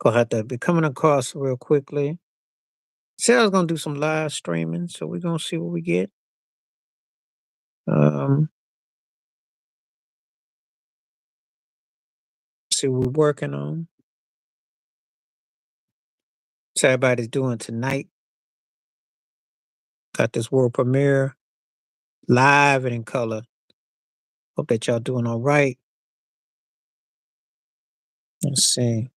Gonna have to be coming across real quickly. Said I was gonna do some live streaming, so we're gonna see what we get. Um, see what we're working on. So everybody's doing tonight. Got this world premiere live and in color. Hope that y'all doing all right. Let's see.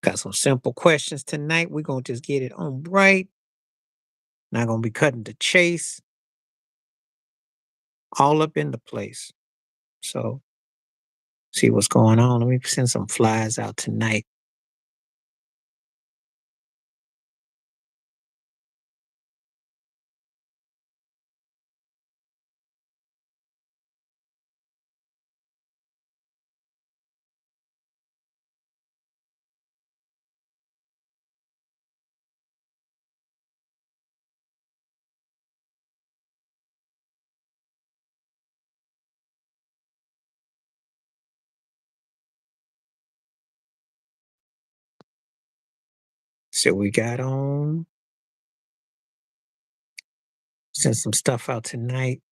Got some simple questions tonight. We're gonna just get it on right. Not gonna be cutting the chase all up in the place. So see what's going on. Let me send some flyers out tonight. See what we got on. Send some stuff out tonight.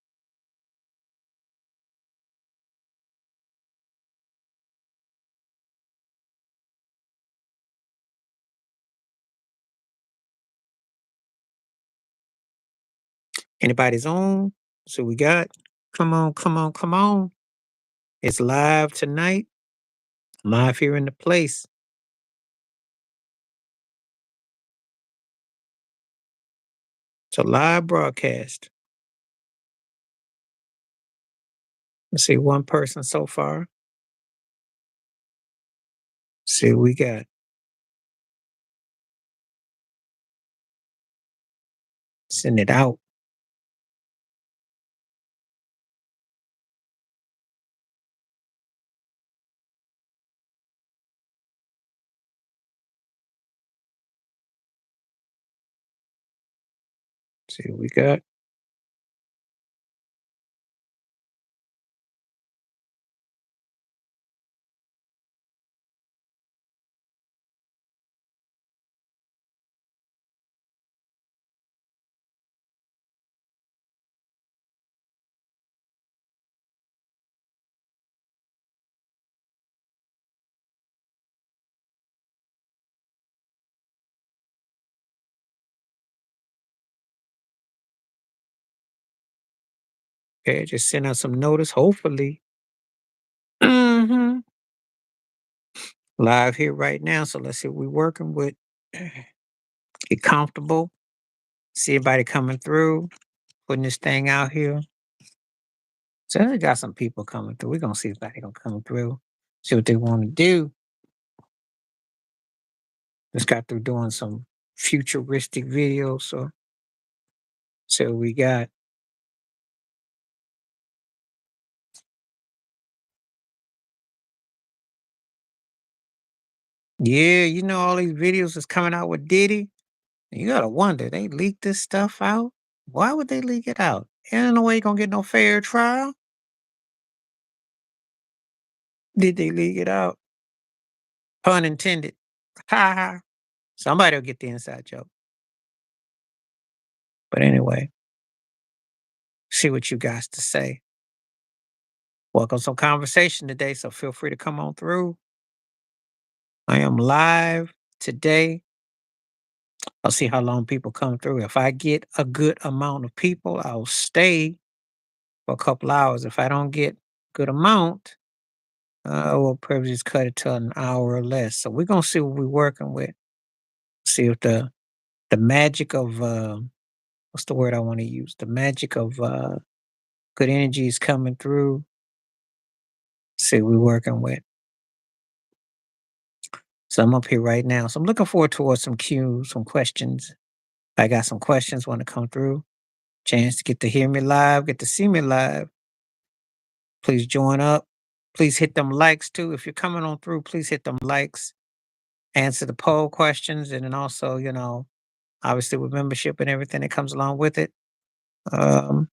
Anybody's on? So we got. Come on, come on, come on. It's live tonight. Live here in the place. It's a live broadcast. Let's see, one person so far. See what we got. Send it out. See what we got. Okay, just send out some notice, hopefully. Hmm. Live here right now. So let's see what we're working with. Get comfortable. See everybody coming through, putting this thing out here. So I got some people coming through. We're gonna see if anybody gonna come through. See what they want to do. Just got through doing some futuristic videos. So we got. Yeah, you know all these videos is coming out with Diddy. You gotta wonder, they leaked this stuff out? Why would they leak it out? Ain't no way you gonna get no fair trial. Did they leak it out? Pun intended. Ha ha. Somebody will get the inside joke. But anyway, see what you guys to say. Welcome some conversation today, so feel free to come on through. I am live today. I'll see how long people come through. If I get a good amount of people, I'll stay for a couple hours. If I don't get good amount, we'll probably just cut it to an hour or less. So we're gonna see what we're working with. See if the magic of what's the word I want to use? The magic of good energy is coming through. See what we're working with. So I'm up here right now. So I'm looking forward towards some cues, some questions. I got some questions want to come through. Chance to get to hear me live, get to see me live. Please join up. Please hit them likes too. If you're coming on through, please hit them likes. Answer the poll questions, and then also, obviously with membership and everything that comes along with it. Um,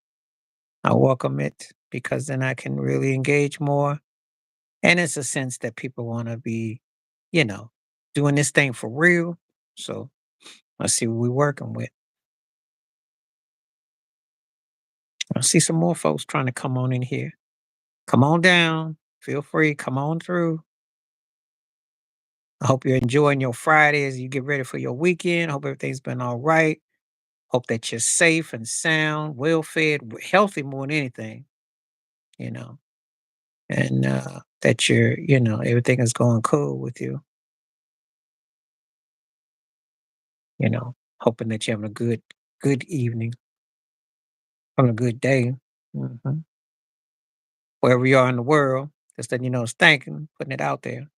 I welcome it because then I can really engage more. And it's a sense that people want to be, you know, doing this thing for real. So let's see what we're working with. I see some more folks trying to come on in here. Come on down. Feel free. Come on through. I hope you're enjoying your Friday as you get ready for your weekend. Hope everything's been all right. Hope that you're safe and sound, well fed, healthy more than anything, you know, and that everything is going cool with you, hoping that you're having a good evening, having a good day. hmm Wherever you are in the world, just letting you know it's thanking, putting it out there.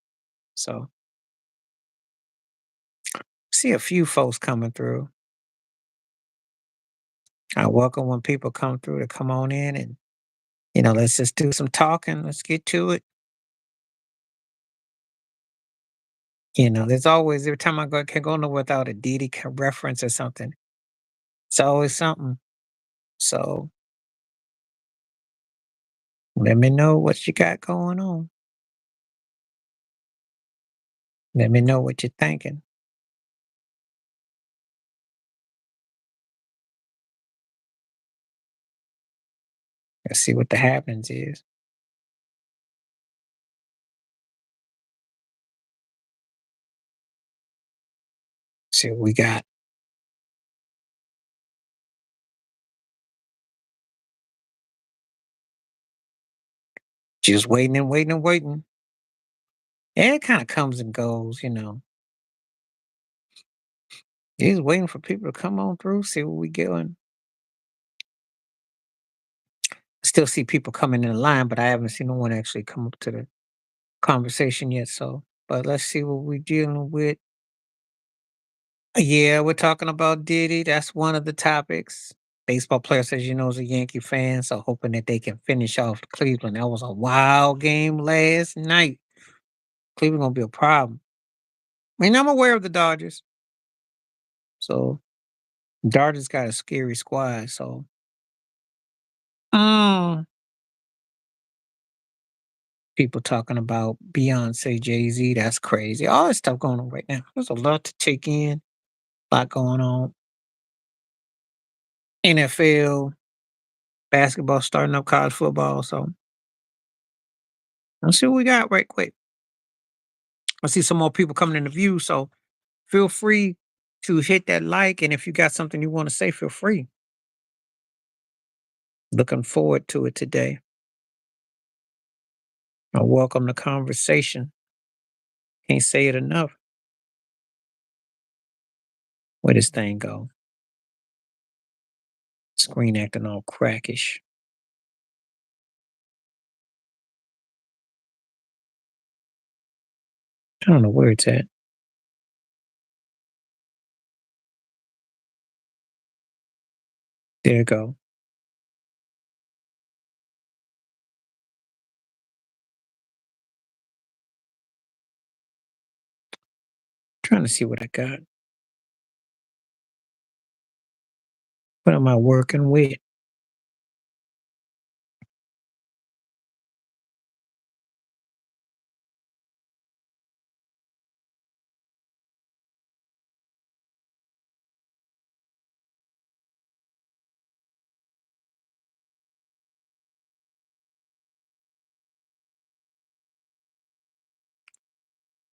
So, see a few folks coming through. I welcome when people come through to come on in and, let's just do some talking. Let's get to it. There's always, every time I go, can't go nowhere without a Diddy reference or something. It's always something. So let me know what you got going on. Let me know what you're thinking. Let's see what the happens is. See what we got. Just waiting and waiting and waiting. And it kind of comes and goes. Just waiting for people to come on through, see what we getting. Still see people coming in the line, but I haven't seen no one actually come up to the conversation yet. So, but let's see what we're dealing with. Yeah, we're talking about Diddy. That's one of the topics. Baseball player says, is a Yankee fan, so hoping that they can finish off Cleveland. That was a wild game last night. Cleveland gonna be a problem. I mean, I'm aware of the Dodgers, so Dodgers got a scary squad. So, mm, people talking about Beyonce, Jay Z. That's crazy. All this stuff going on right now. There's a lot to take in. A lot going on. NFL, basketball starting up, college football. So let's see what we got right quick. I see some more people coming in the view, so feel free to hit that like. And if you got something you want to say, feel free. Looking forward to it today. I welcome the conversation. Can't say it enough. Where this thing go? Screen acting all crackish. I don't know where it's at. There it go. Trying to see what I got. What am I working with?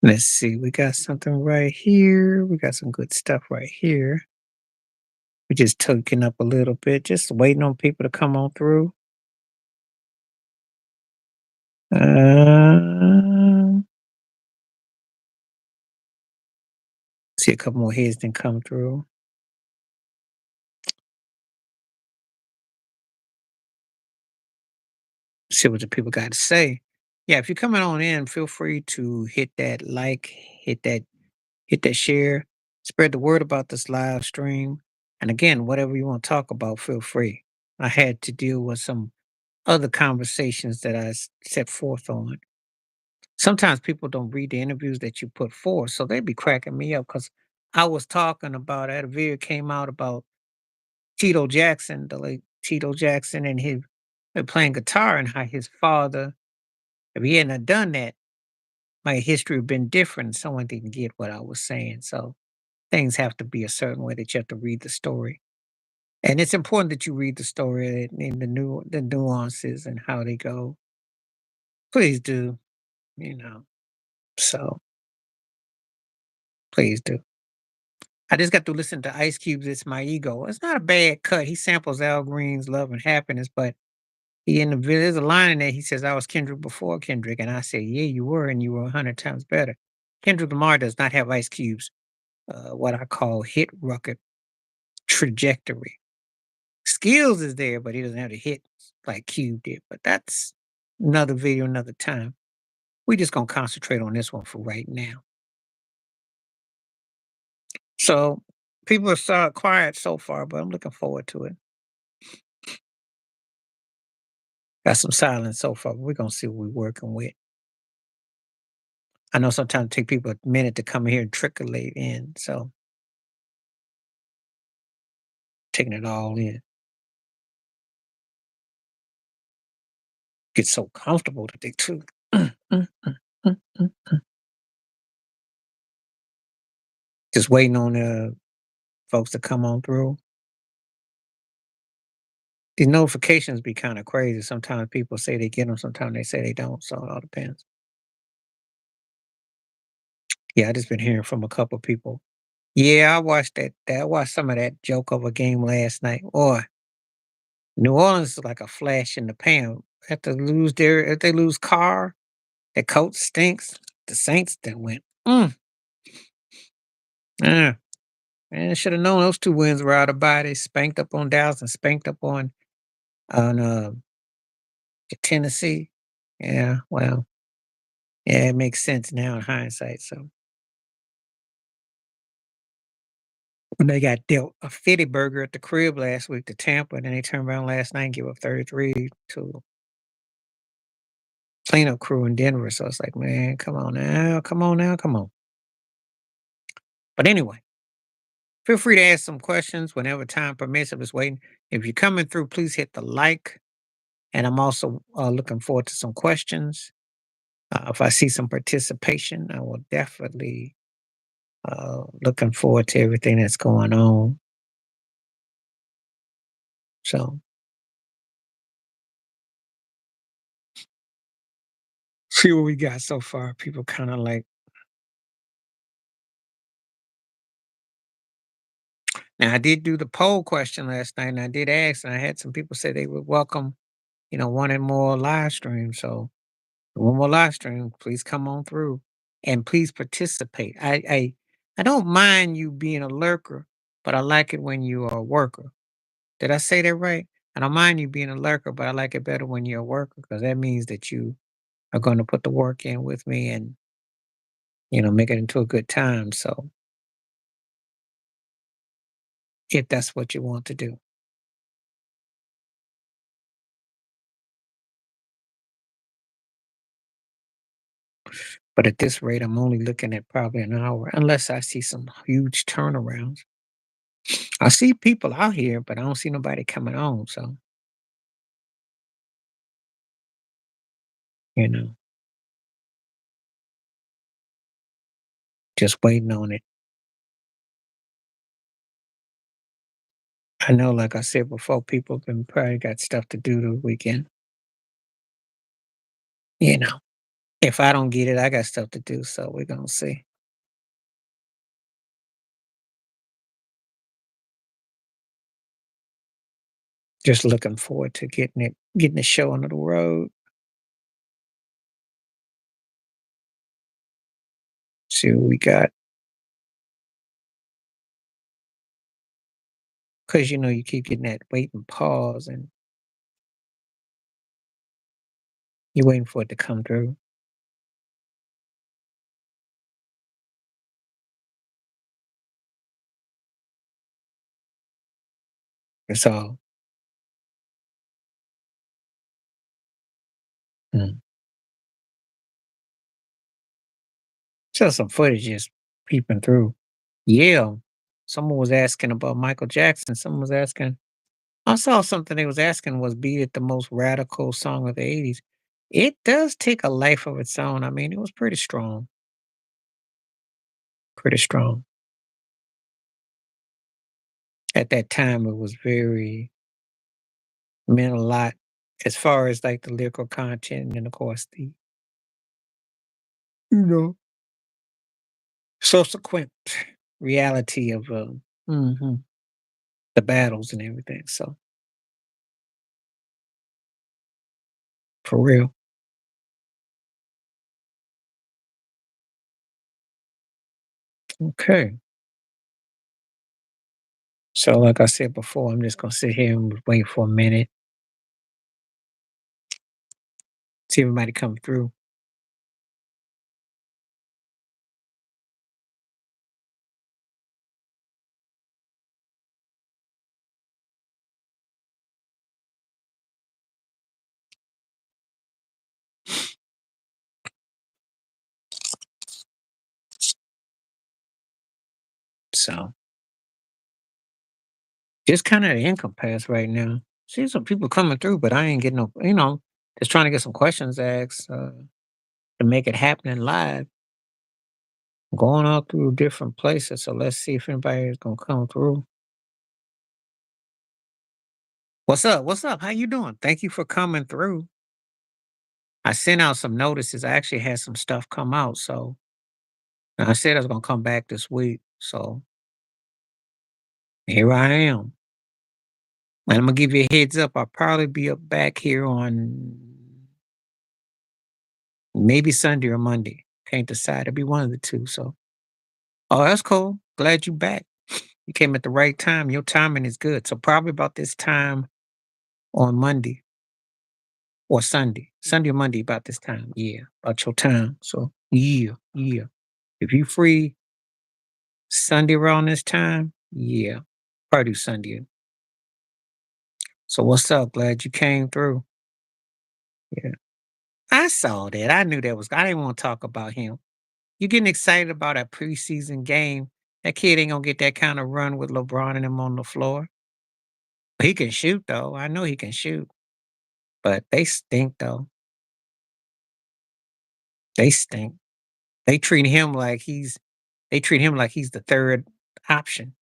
Let's see. We got something right here. We got some good stuff right here. We're just taking up a little bit, just waiting on people to come on through. Uh, see a couple more heads then come through. See what the people got to say. Yeah, if you're coming on in, feel free to hit that like, hit that share, spread the word about this live stream. And again, whatever you want to talk about, feel free. I had to deal with some other conversations that set forth on. Sometimes people don't read the interviews that you put forth, so they be cracking me up because I was talking about a video came out about Tito Jackson, the late Tito Jackson, and his playing guitar and how his father, if he hadn't have done that, my history would have been different. Someone didn't get what I was saying. So things have to be a certain way that you have to read the story. And it's important that you read the story and the nuances and how they go. Please do, you know. So please do. I just got to listen to Ice Cube's "It's My Ego." It's not a bad cut. He samples Al Green's "Love and Happiness," but he in the video, there's a line in there. He says, "I was Kendrick before Kendrick," and I said, "Yeah, you were, and you were 100 times better." Kendrick Lamar does not have Ice Cube's what I call hit record trajectory. Skills is there, but he doesn't have the hits like Cube did. But that's another video, another time. We just gonna concentrate on this one for right now. So people are so quiet so far, but I'm looking forward to it. Got some silence so far, but we're gonna see what we're working with. I know sometimes it take people a minute to come here and trickle in, so taking it all in. Get so comfortable today too. Mm, mm. Just waiting on folks to come on through. These notifications be kind of crazy. Sometimes people say they get them, sometimes they say they don't. So it all depends. Yeah, I just been hearing from a couple people. Yeah, I watched I watched some of that joke of a game last night. Boy, New Orleans is like a flash in the pan. If they lose Carr, their coach stinks. The Saints that went. Yeah, man, should have known those two wins were out of body. Spanked up on Dallas and spanked up on Tennessee. Yeah, well, yeah, it makes sense now in hindsight. So when they got dealt a fitty burger at the crib last week to Tampa, and then they turned around last night and give up 33 to cleanup crew in Denver. So it's like, man, come on now, come on now, come on. But anyway, feel free to ask some questions whenever time permits. I'm just waiting. If you're coming through, please hit the like. And I'm also looking forward to some questions. If I see some participation, I will definitely looking forward to everything that's going on. So see what we got so far. People kind of like. Now I did do the poll question last night, and I did ask, and I had some people say they would welcome, one and more live stream. So one more live stream, please come on through and please participate. I don't mind you being a lurker, but I like it when you are a worker. Did I say that right? I don't mind you being a lurker, but I like it better when you're a worker because that means that you are going to put the work in with me and make it into a good time. So if that's what you want to do, but at this rate, I'm only looking at probably an hour unless I see some huge turnarounds. I see people out here, but I don't see nobody coming on. So you know, just waiting on it. I know, like I said before, people been probably got stuff to do the weekend. You know, if I don't get it, I got stuff to do. So we're gonna see. Just looking forward to getting the show on the road. See what we got. Cause you keep getting that wait and pause and you're waiting for it to come through. So, mm. Just some footage just peeping through. Yeah. Someone was asking about Michael Jackson. Someone was asking, I saw something they was asking was Beat It the most radical song of the 80s. It does take a life of its own. I mean, it was pretty strong. Pretty strong. At that time, it was very, meant a lot as far as like the lyrical content and of course the, you know, subsequent reality of mhm, the battles and everything. So for real. Okay. So like I said before, I'm just gonna sit here and wait for a minute, see everybody come through. So just kind of the income pass right now. See some people coming through, but I ain't getting no, just trying to get some questions asked to make it happening live. Going all through different places. So let's see if anybody is gonna come through. What's up? What's up? How you doing? Thank you for coming through. I sent out some notices. I actually had some stuff come out. So and I said I was gonna come back this week. So here I am. And I'm gonna give you a heads up. I'll probably be up back here on maybe Sunday or Monday. Can't decide. It'll be one of the two. So oh, that's cool. Glad you back. You came at the right time. Your timing is good. So probably about this time on Monday or Sunday. Sunday or Monday about this time. Yeah. About your time. So yeah, yeah. If you free Sunday around this time, yeah. Probably do Sunday. So what's up? Glad you came through. Yeah. I saw that. I knew that was I didn't want to talk about him. You getting excited about a preseason game. That kid ain't gonna get that kind of run with LeBron and him on the floor. He can shoot though. I know he can shoot. But they stink though. They stink. They treat him like he's the third option.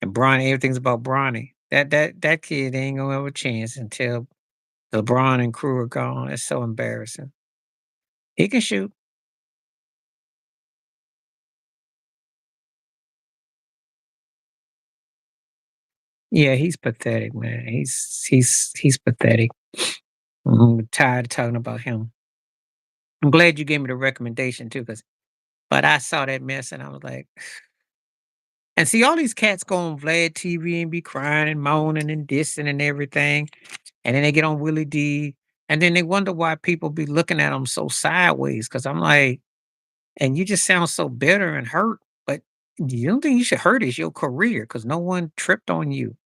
And Bronny, everything's about Bronny. That kid ain't gonna have a chance until LeBron and crew are gone. It's so embarrassing. He can shoot. Yeah, he's pathetic, man. He's pathetic. I'm tired of talking about him. I'm glad you gave me the recommendation too, because but I saw that mess and I was like, and see all these cats go on Vlad TV and be crying and moaning and dissing and everything, and then they get on Willie D, and then they wonder why people be looking at them so sideways. Because I'm like, and you just sound so bitter and hurt, but the only thing you should hurt is your career, because no one tripped on you.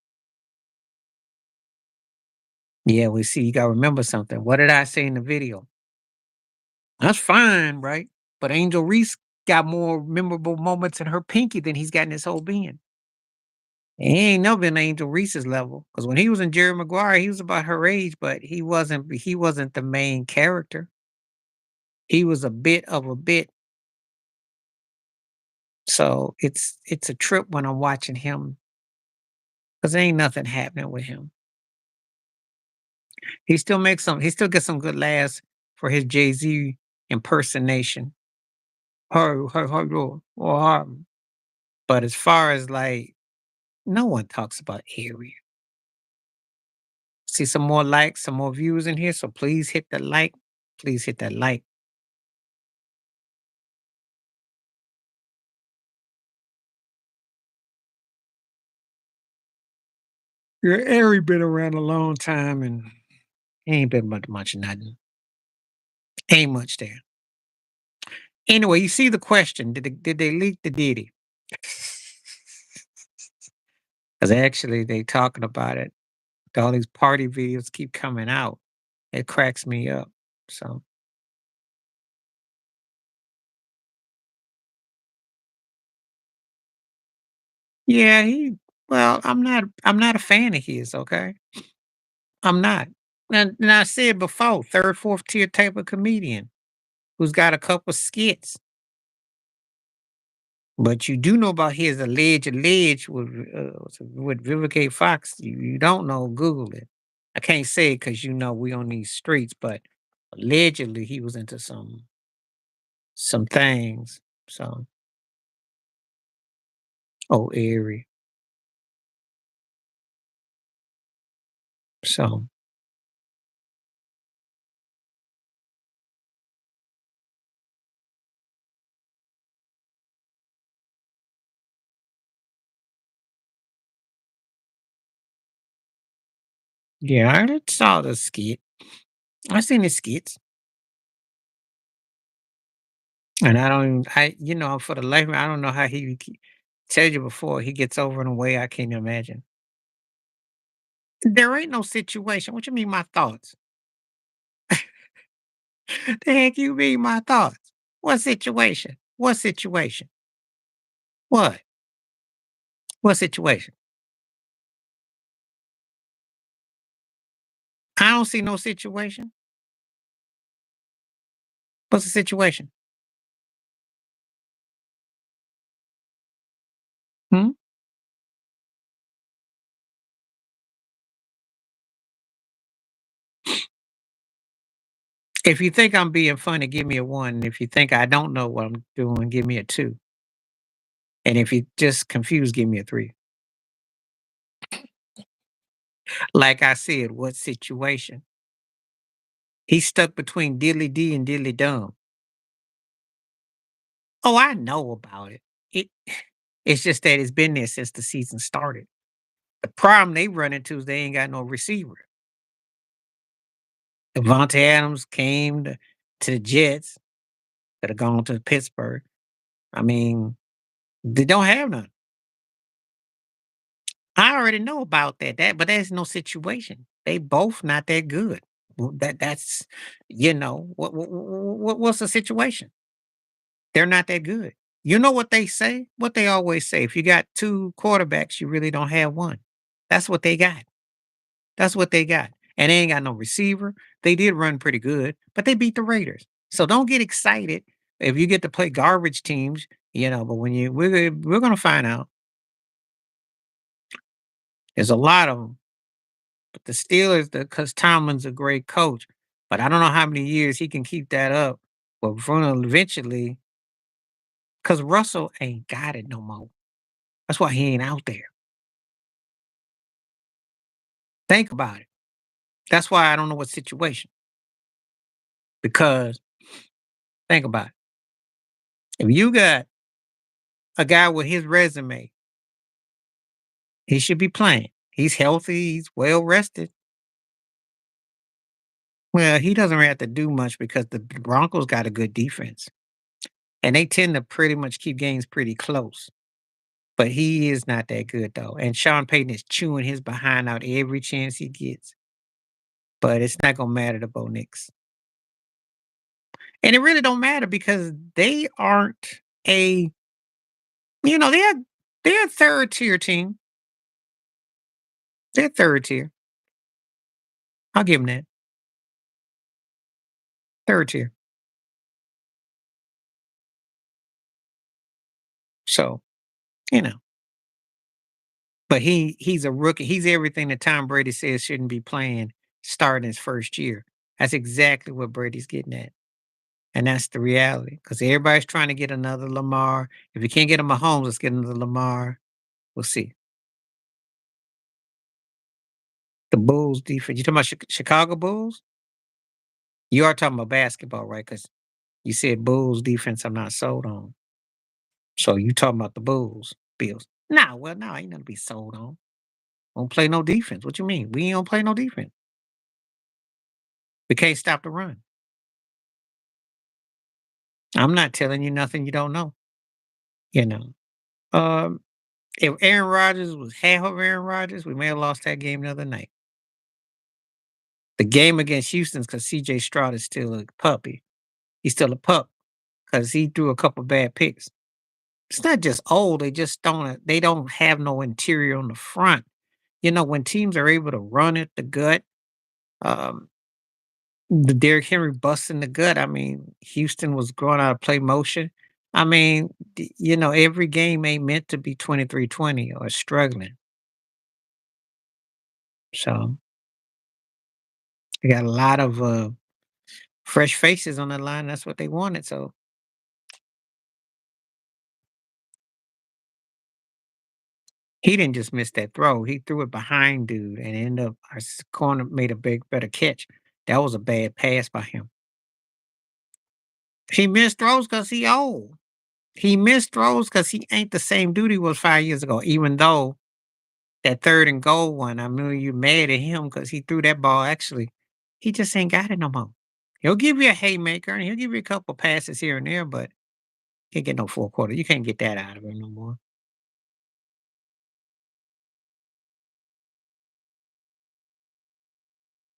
Yeah, we see. You gotta remember something. What did I say in the video? That's fine, right? But Angel Reese got more memorable moments in her pinky than he's got in his whole being. He ain't never been Angel Reese's level. Because when he was in Jerry Maguire, he was about her age, but he wasn't the main character. He was a bit of a bit. So it's a trip when I'm watching him because ain't nothing happening with him. He still gets some good laughs for his Jay-Z impersonation. Her. But as far as like no one talks about area. See some more likes, some more views in here. So please hit the like. Please hit that like. Yeah, Airy been around a long time and ain't been much nothing. Ain't much there. Anyway, you see the question. Did they leak the Diddy? Because actually they talking about it. All these party videos keep coming out. It cracks me up. So, yeah, I'm not a fan of his, okay? I'm not. And I said before, 3rd, 4th tier type of comedian who's got a couple skits. But you do know about his alleged with Vivica Fox. You don't know, Google it. I can't say it because you know we on these streets, but allegedly he was into some things. So, oh, airy. So, yeah, I saw the skit. I seen the skits, and I don't even, for the life of me, I don't know how tell you before he gets over in a way I can't imagine. There ain't no situation. What you mean, my thoughts? The heck you mean, my thoughts? What situation? What situation? What? What situation? I don't see no situation. What's the situation? Hmm? If you think I'm being funny, give me a one. If you think I don't know what I'm doing, give me a two. And if you just confused, give me a three. Like I said, what situation? He's stuck between diddly D and diddly dumb. Oh, I know about it. It it's just that it's been there since the season started. The problem they run into is they ain't got no receiver. Devontae Adams came to the Jets that have gone to Pittsburgh. I mean, they don't have none. I already know about but there's no situation. They both not that good. That's what's the situation? They're not that good. You know what they say? What they always say. If you got two quarterbacks, you really don't have one. That's what they got. That's what they got. And they ain't got no receiver. They did run pretty good, but they beat the Raiders. So don't get excited if you get to play garbage teams, but when we're gonna find out. There's a lot of them. But the Steelers, because Tomlin's a great coach, but I don't know how many years he can keep that up. But Bruno eventually, because Russell ain't got it no more. That's why he ain't out there. Think about it. That's why I don't know what situation. Because think about it. If you got a guy with his resume, he should be playing. He's healthy. He's well rested. Well, he doesn't really have to do much because the Broncos got a good defense, and they tend to pretty much keep games pretty close. But he is not that good though, and Sean Payton is chewing his behind out every chance he gets. But it's not gonna matter to Bo Nix, and it really don't matter because they aren't a you know they're a third tier team. They're third tier. I'll give them that third tier. So you know, but he's a rookie. He's everything that Tom Brady says shouldn't be playing starting his first year. That's exactly what Brady's getting at. And that's the reality because everybody's trying to get another Lamar. If you can't get a Mahomes, let's get another Lamar. We'll see. The Bulls defense. You talking about Chicago Bulls? You are talking about basketball, right? Because you said Bulls defense. I'm not sold on. So you talking about the Bulls, Bills? Nah, well, no, ain't nothing to be sold on. Don't play no defense. What you mean? We ain't don't play no defense. We can't stop the run. I'm not telling you nothing you don't know. You know. Um, if Aaron Rodgers was half of Aaron Rodgers, we may have lost that game the other night. The game against Houston's because CJ Stroud is still a puppy. He's still a pup because he threw a couple bad picks. It's not just old, they don't have no interior on the front. When teams are able to run at the gut, um, the Derrick Henry bust in the gut. I mean, Houston was going out of play motion. I mean, every game ain't meant to be 23-20 or struggling. So they got a lot of fresh faces on the line. That's what they wanted. So he didn't just miss that throw. He threw it behind dude and ended up corner made a better catch. That was a bad pass by him. He missed throws because he old. He missed throws because he ain't the same dude he was 5 years ago, even though that 3rd and goal one, I knew you mad at him because he threw that ball actually. He just ain't got it no more. He'll give you a haymaker and he'll give you a couple passes here and there, but can't get no 4 quarter. You can't get that out of him no more.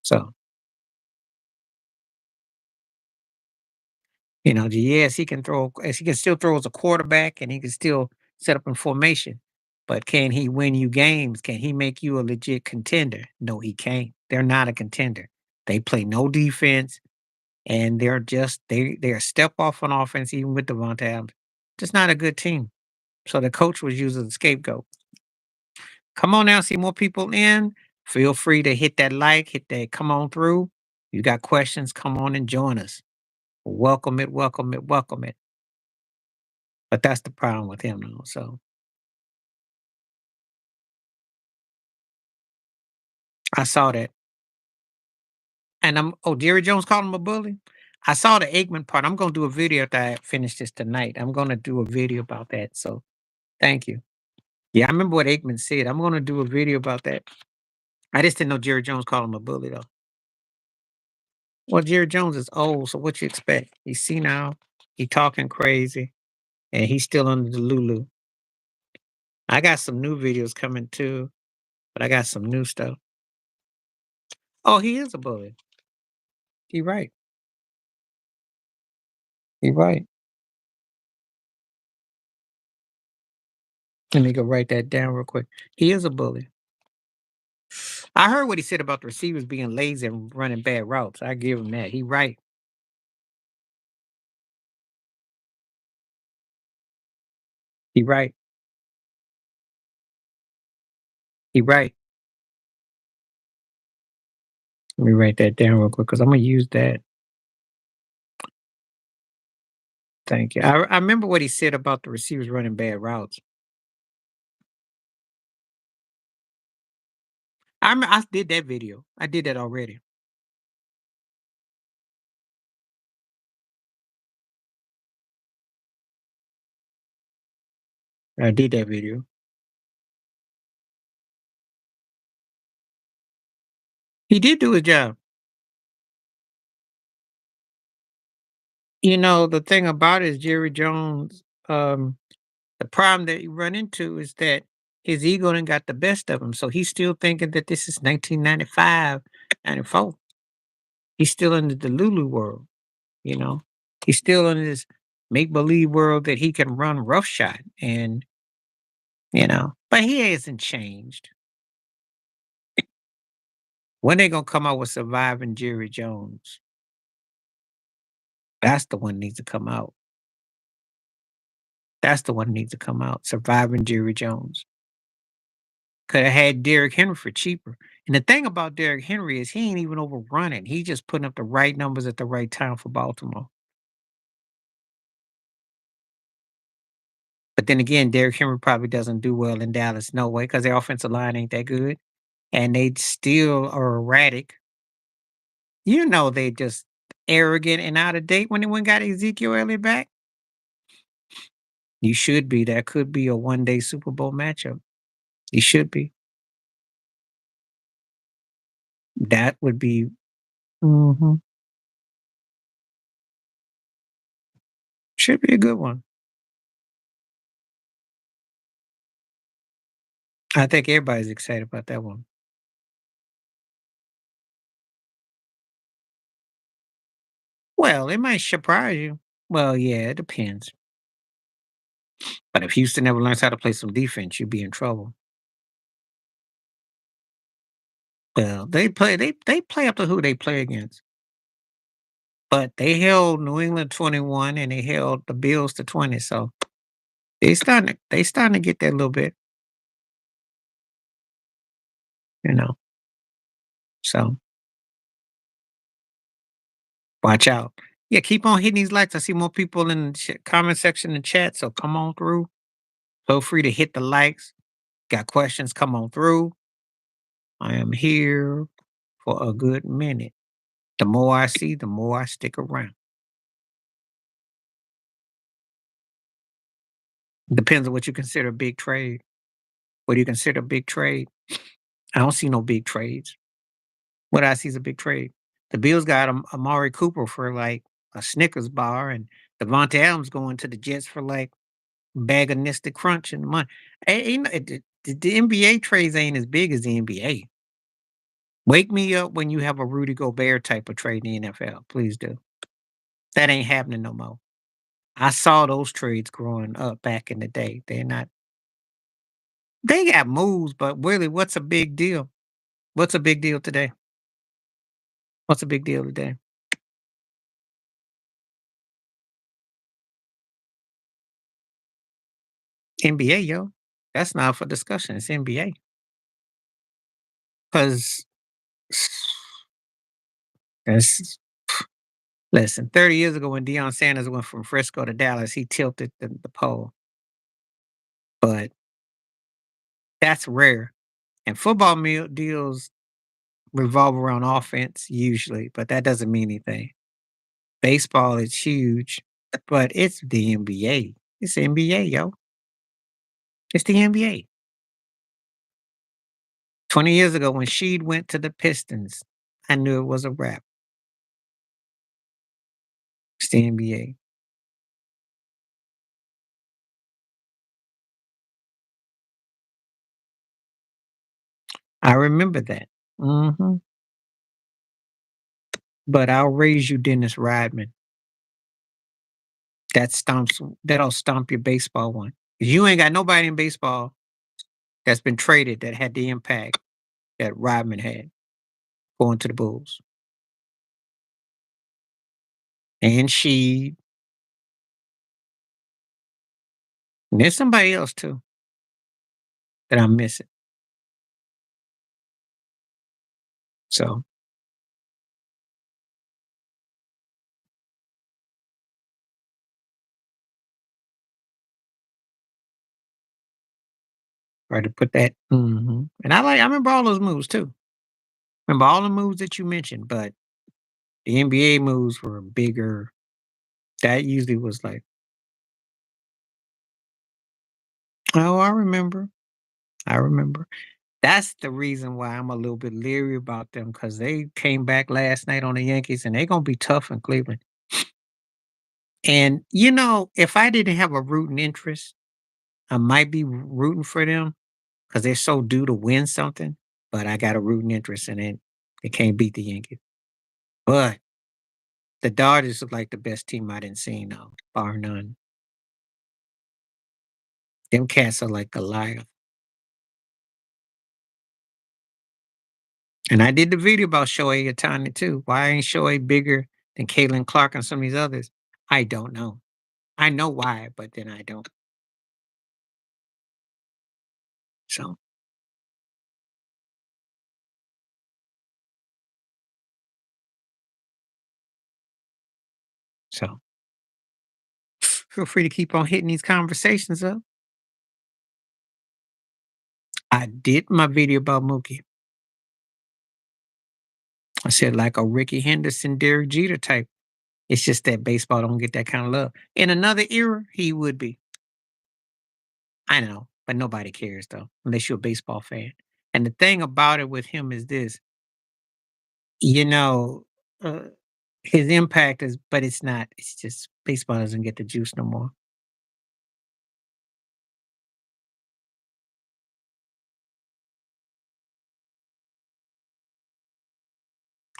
So, yes, he can still throw as a quarterback and he can still set up in formation. But can he win you games? Can he make you a legit contender? No, he can't. They're not a contender. They play no defense. And they're a step off on offense, even with Devontae Adams. Just not a good team. So the coach was used as a scapegoat. Come on now, see more people in. Feel free to hit that like, hit that come on through. You got questions, come on and join us. Welcome it, welcome it, welcome it. But that's the problem with him though. So I saw that. And Jerry Jones called him a bully. I saw the Aikman part. I'm gonna do a video after I finish this tonight. I'm gonna do a video about that. So thank you. Yeah, I remember what Aikman said. I'm gonna do a video about that. I just didn't know Jerry Jones called him a bully though. Well, Jerry Jones is old, so what you expect? He's senile, he talking crazy, and he's still under the Lulu. I got some new videos coming too, but I got some new stuff. Oh, he is a bully. He right. He right. Let me go write that down real quick. He is a bully. I heard what he said about the receivers being lazy and running bad routes. I give him that. He right. He right. He right. Let me write that down real quick because I'm gonna use that. Thank you. I remember what he said about the receivers running bad routes. I did that video. I did that already. I did that video. He did do his job. The thing about it is Jerry Jones, the problem that you run into is that his ego done got the best of him. So he's still thinking that this is 1995, 94. He's still in the Delulu world, you know. He's still in this make believe world that he can run roughshod but he hasn't changed. When they gonna come out with surviving Jerry Jones? That's the one needs to come out. That's the one needs to come out. Surviving Jerry Jones. Could have had Derrick Henry for cheaper. And the thing about Derrick Henry is he ain't even overrunning. He just putting up the right numbers at the right time for Baltimore. But then again, Derrick Henry probably doesn't do well in Dallas, no way, because their offensive line ain't that good. And they still are erratic. They just arrogant and out of date when they went got Ezekiel Elliott back. You should be. That could be a one-day Super Bowl matchup. You should be. That would be mhm, should be a good one. I think everybody's excited about that one. Well, it might surprise you. Well, yeah, it depends. But if Houston ever learns how to play some defense, you'd be in trouble. Well, they play up to who they play against. But they held New England 21 and they held the Bills to 20. So they starting to get that little bit, you know. So watch out. Yeah, keep on hitting these likes. I see more people in the comment section and chat. So come on through. Feel free to hit the likes. Got questions? Come on through. I am here for a good minute. The more I see, the more I stick around. Depends on what you consider a big trade. What do you consider a big trade? I don't see no big trades. What I see is a big trade. The Bills got Amari Cooper for like a Snickers bar, and Devontae Adams going to the Jets for like a bag of Nistic Crunch and money. The NBA trades ain't as big as the NBA. Wake me up when you have a Rudy Gobert type of trade in the NFL. Please do. That ain't happening no more. I saw those trades growing up back in the day. They're not. They got moves, but really, what's a big deal? What's a big deal today? What's a big deal today? NBA, yo. That's not for discussion. It's NBA. Because that's listen, 30 years ago when Deion Sanders went from Frisco to Dallas, he tilted the pole. But that's rare. And football deals revolve around offense usually, but that doesn't mean anything. Baseball is huge, but it's the NBA. It's the NBA, yo. It's the NBA. 20 years ago when Sheed went to the Pistons, I knew it was a wrap. It's the NBA. I remember that. Mhm. But I'll raise you Dennis Rodman. That'll stomp your baseball one. 'Cause you ain't got nobody in baseball that's been traded that had the impact that Rodman had going to the Bulls. And she and there's somebody else too that I'm missing. So try to put that and I remember all those moves too. Remember all the moves that you mentioned, but the NBA moves were bigger. That usually was like, oh, I remember. I remember. That's the reason why I'm a little bit leery about them because they came back last night on the Yankees and they're gonna be tough in Cleveland. And if I didn't have a rooting interest, I might be rooting for them because they're so due to win something. But I got a rooting interest in it. They can't beat the Yankees. But the Dodgers look like the best team I didn't see now, bar none. Them cats are like Goliath. And I did the video about Shohei Ohtani too. Why ain't Shohei bigger than Caitlin Clark and some of these others? I don't know. I know why, but then I don't. So, so feel free to keep on hitting these conversations up. I did my video about Mookie. I said like a Ricky Henderson, Derek Jeter type. It's just that baseball don't get that kind of love. In another era, he would be. I know, but nobody cares though, unless you're a baseball fan. And the thing about it with him is this, you know, uh, his impact is, but it's not. It's just baseball doesn't get the juice no more.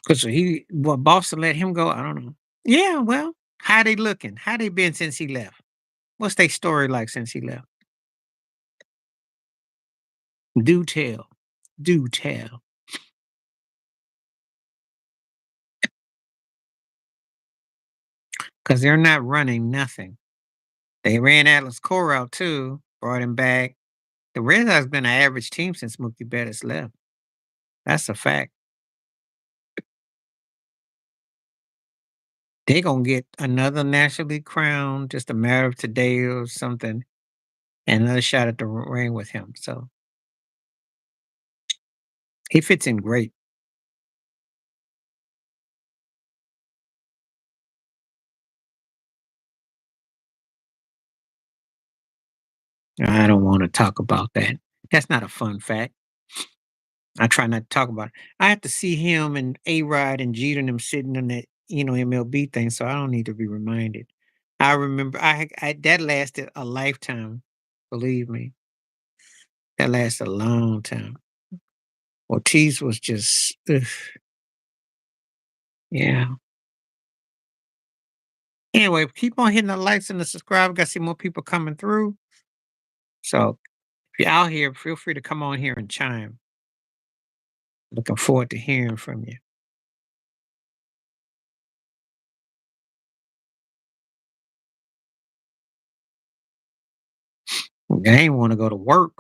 Because what Boston let him go, I don't know. Yeah, well, how they looking? How they been since he left? What's their story like since he left? Do tell. Do tell. Because they're not running nothing. They ran Atlas Core out too, brought him back. The Red Sox been an average team since Mookie Betts left. That's a fact. They gonna get another National League crown, just a matter of today or something, and another shot at the ring with him. So he fits in great. I don't want to talk about that. That's not a fun fact. I try not to talk about it. I have to see him and A Rod and Jeter and them sitting on that, MLB thing, so I don't need to be reminded. I remember I that lasted a lifetime. Believe me, that lasted a long time. Ortiz was just, ugh, yeah. Anyway, keep on hitting the likes and the subscribe. Got to see more people coming through. So if you're out here, feel free to come on here and chime. Looking forward to hearing from you. I ain't want to go to work.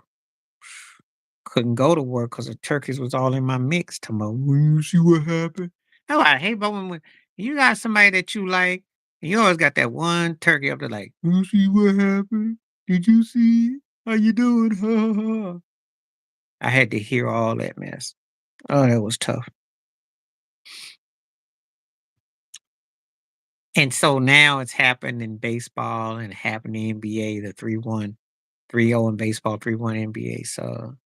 Couldn't go to work because the turkeys was all in my mix. Talking about, "Well, you see what happened?" Oh, I hate, but when you got somebody that you like, and you always got that one turkey up there like, "You see what happened? Did you see it? How you doing?" Ha, ha, ha." I had to hear all that mess. Oh, that was tough. And so now it's happened in baseball and happened in NBA, the 3-1, 3-0 in baseball, 3-1 NBA. So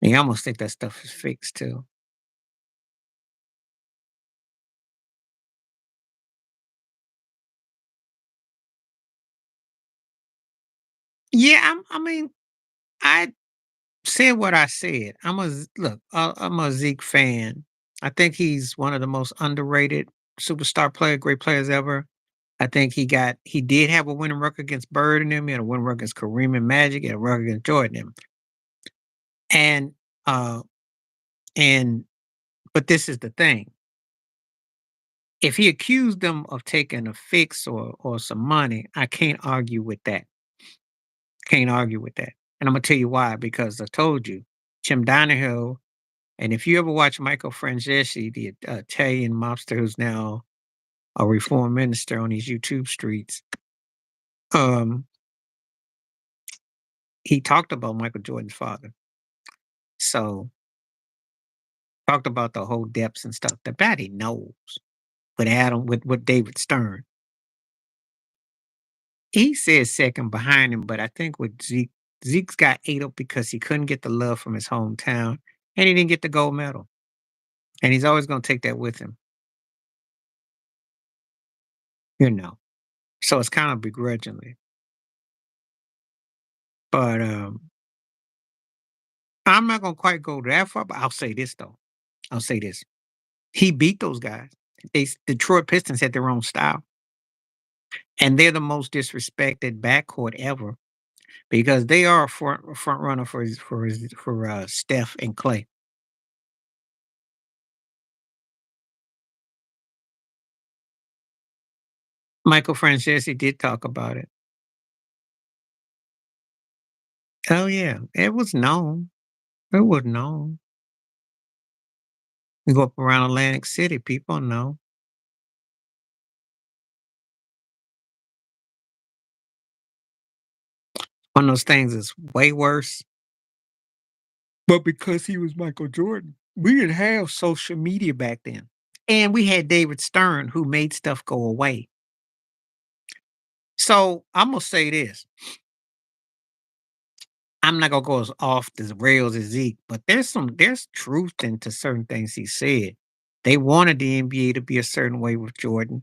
you almost think that stuff is fixed too. Yeah, I mean, I said what I said. I'm a Zeke fan. I think he's one of the most underrated great players ever. I think he did have a winning record against Bird and him. He had a winning record against Kareem and Magic. He had a record against Jordan and him. And uh and but this is the thing. If he accused them of taking a fix or some money, I can't argue with that. Can't argue with that. And I'm gonna tell you why, because I told you, Jim Donahoe. And if you ever watch Michael Francesi, the Italian mobster who's now a reformed minister on these YouTube streets, um, he talked about Michael Jordan's father. So talked about the whole depths and stuff. The body knows with David Stern. He says second behind him, but I think with Zeke's got ate up because he couldn't get the love from his hometown and he didn't get the gold medal. And he's always gonna take that with him, you know. So it's kind of begrudgingly. But I'm not gonna quite go that far, but I'll say this though. I'll say this. He beat those guys. Detroit Pistons had their own style, and they're the most disrespected backcourt ever because they are a front runner for Steph and Clay. Michael Francesi did talk about it. Oh yeah, it was known. It was known. You go up around Atlantic City, people know. One of those things is way worse. But because he was Michael Jordan, we didn't have social media back then. And we had David Stern who made stuff go away. So I'm gonna say this. I'm not gonna go as off the rails as Zeke, but there's truth into certain things he said. They wanted the NBA to be a certain way with Jordan.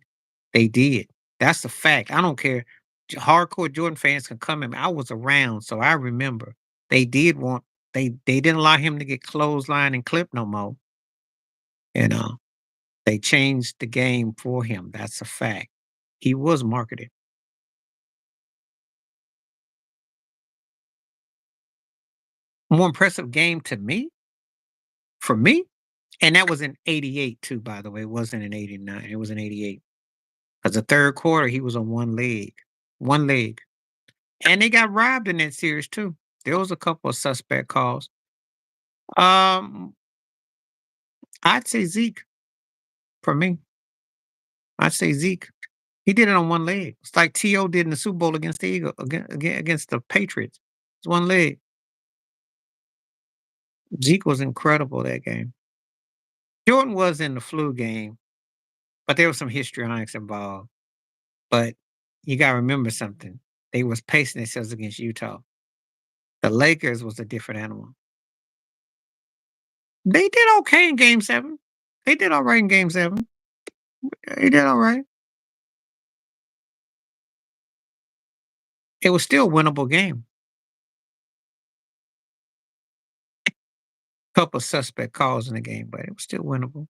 They did. That's a fact. I don't care. Hardcore Jordan fans can come at me. I was around, so I remember. They did want they didn't allow him to get clothesline and clip no more. You know, they changed the game for him. That's a fact. He was marketed. More impressive game to me, for me, and that was in '88 too, by the way. It wasn't in '89. It was in '88. Because the third quarter, he was on one leg. One leg. And they got robbed in that series too. There was a couple of suspect calls. Um, I'd say Zeke for me. I'd say Zeke. He did it on one leg. It's like T.O. did in the Super Bowl against the Eagle against the Patriots. It's one leg. Zeke was incredible that game. Jordan was in the flu game, but there was some histrionics involved. But you gotta remember something. They was pacing themselves against Utah. The Lakers was a different animal. They did okay in game 7. They did all right in game 7. They did all right. It was still a winnable game. Couple suspect calls in the game, but it was still winnable.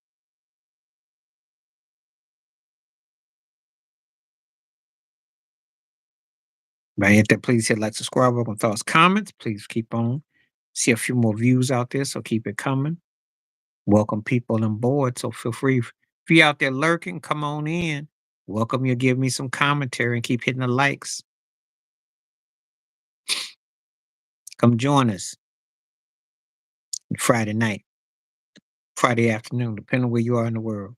But hit that, please hit like, subscribe, welcome thoughts, comments. Please keep on. See a few more views out there, so keep it coming. Welcome people on board, so feel free. If you out there lurking, come on in. Welcome you, give me some commentary and keep hitting the likes. Come join us Friday night, Friday afternoon, depending on where you are in the world.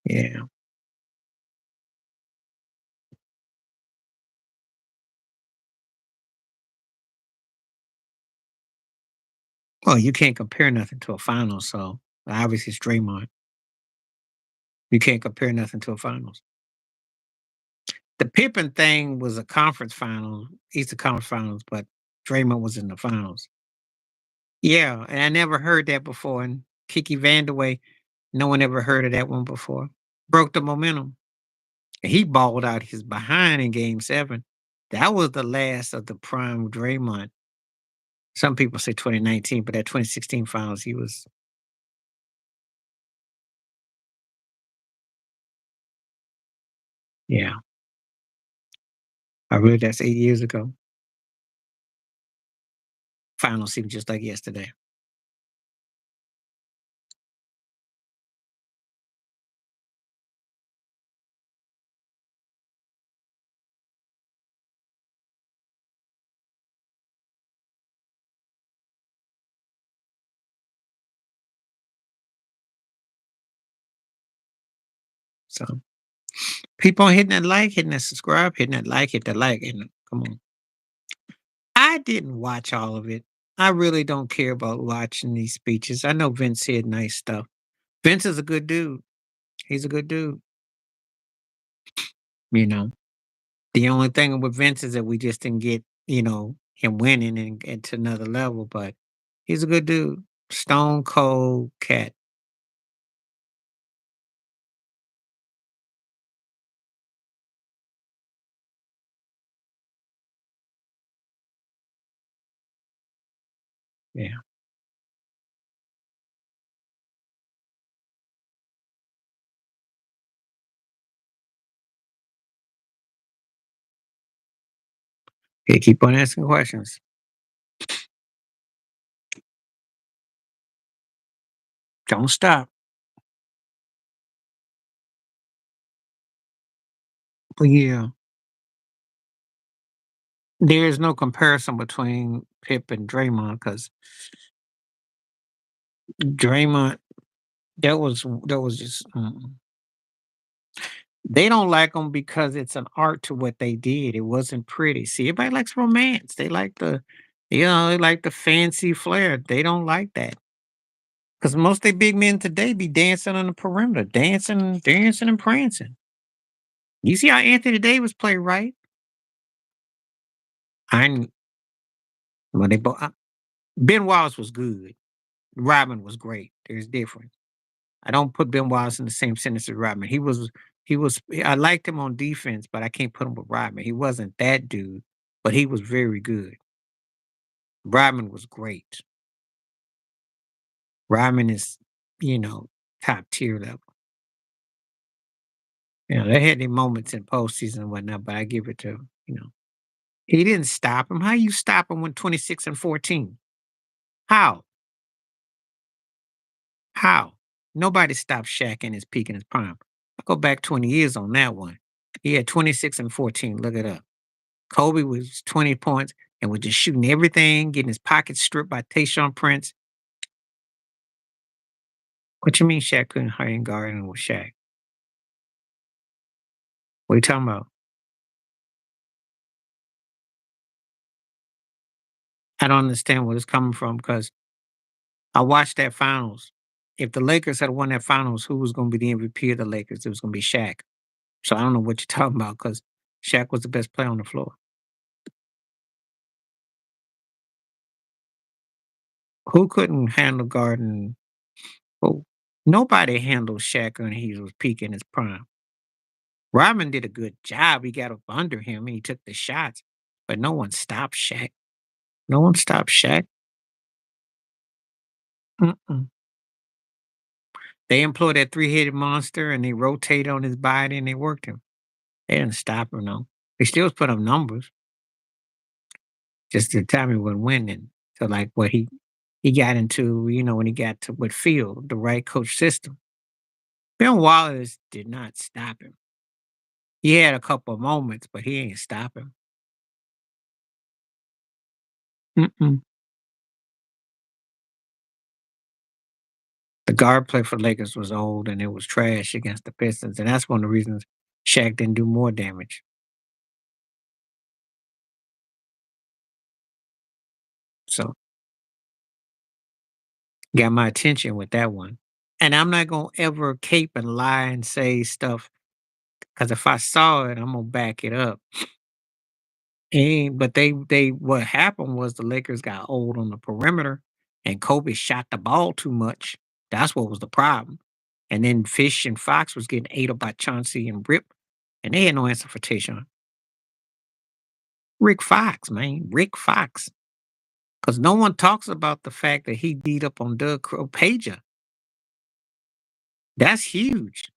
Yeah. Well, you can't compare nothing to a final, so obviously it's Draymond. You can't compare nothing to a finals. The Pippen thing was a conference final, Eastern Conference Finals, but Draymond was in the finals. Yeah, and I never heard that before. And Kiki Vandeweghe, no one ever heard of that one before. Broke the momentum. He balled out his behind in Game 7. That was the last of the prime Draymond. Some people say 2019, but that 2016 finals, he was, yeah. I really, that's 8 years ago. Final seemed just like yesterday. So keep on hitting that like, hitting that subscribe, hitting that like, hit that like, and come on. I didn't watch all of it. I really don't care about watching these speeches. I know Vince said nice stuff. Vince is a good dude. He's a good dude. You know, the only thing with Vince is that we just didn't get, him winning and get to another level, but he's a good dude. Stone cold cat. Yeah. He keep on asking questions. Don't stop. But yeah. There's no comparison between Pip and Draymond because Draymond, that was just they don't like them because it's an art to what they did. It wasn't pretty. See, everybody likes romance. They like they like the fancy flair. They don't like that. Because most of the big men today be dancing on the perimeter, dancing and prancing. You see how Anthony Davis played right? I kn- when they both Ben Wallace was good. Robin was great. There's difference. I don't put Ben Wallace in the same sentence as Rodman. He was I liked him on defense, but I can't put him with Rodman. He wasn't that dude, but he was very good. Rodman was great. Rodman is, you know, top tier level. You know, they had their moments in postseason and whatnot, but I give it to him, you know. He didn't stop him. How you stop him when 26 and 14? How? How? Nobody stopped Shaq in his peak in his prime. I go back 20 years on that one. He had 26 and 14. Look it up. Kobe was 20 points and was just shooting everything, getting his pockets stripped by Tayshaun Prince. What you mean Shaq couldn't hang guard with Shaq? What are you talking about? I don't understand where it's coming from because I watched that finals. If the Lakers had won that finals, who was going to be the MVP of the Lakers? It was going to be Shaq. So I don't know what you're talking about because Shaq was the best player on the floor. Who couldn't handle guarding? Who? Nobody handled Shaq when he was peaking his prime. Rodman did a good job. He got up under him and he took the shots, but no one stopped Shaq. No one stopped Shaq. Mm-mm. They employed that three-headed monster and they rotated on his body and they worked him. They didn't stop him, no. They still put up numbers. Just the time he wasn't winning. So like what he got into, you know, when he got to with Field, the right coach system. Ben Wallace did not stop him. He had a couple of moments, but he ain't stop him. Mm-mm. The guard play for Lakers was old and it was trash against the Pistons, and that's one of the reasons Shaq didn't do more damage. So got my attention with that one. And I'm not gonna ever cape and lie and say stuff because if I saw it, I'm gonna back it up. And but they what happened was the Lakers got old on the perimeter and Kobe shot the ball too much. That's what was the problem. And then Fish and Fox was getting ate up by Chauncey and Rip, and they had no answer for Tayshaun. Rick Fox, man, Rick Fox. Because no one talks about the fact that he beat up on Doug Pager. That's huge.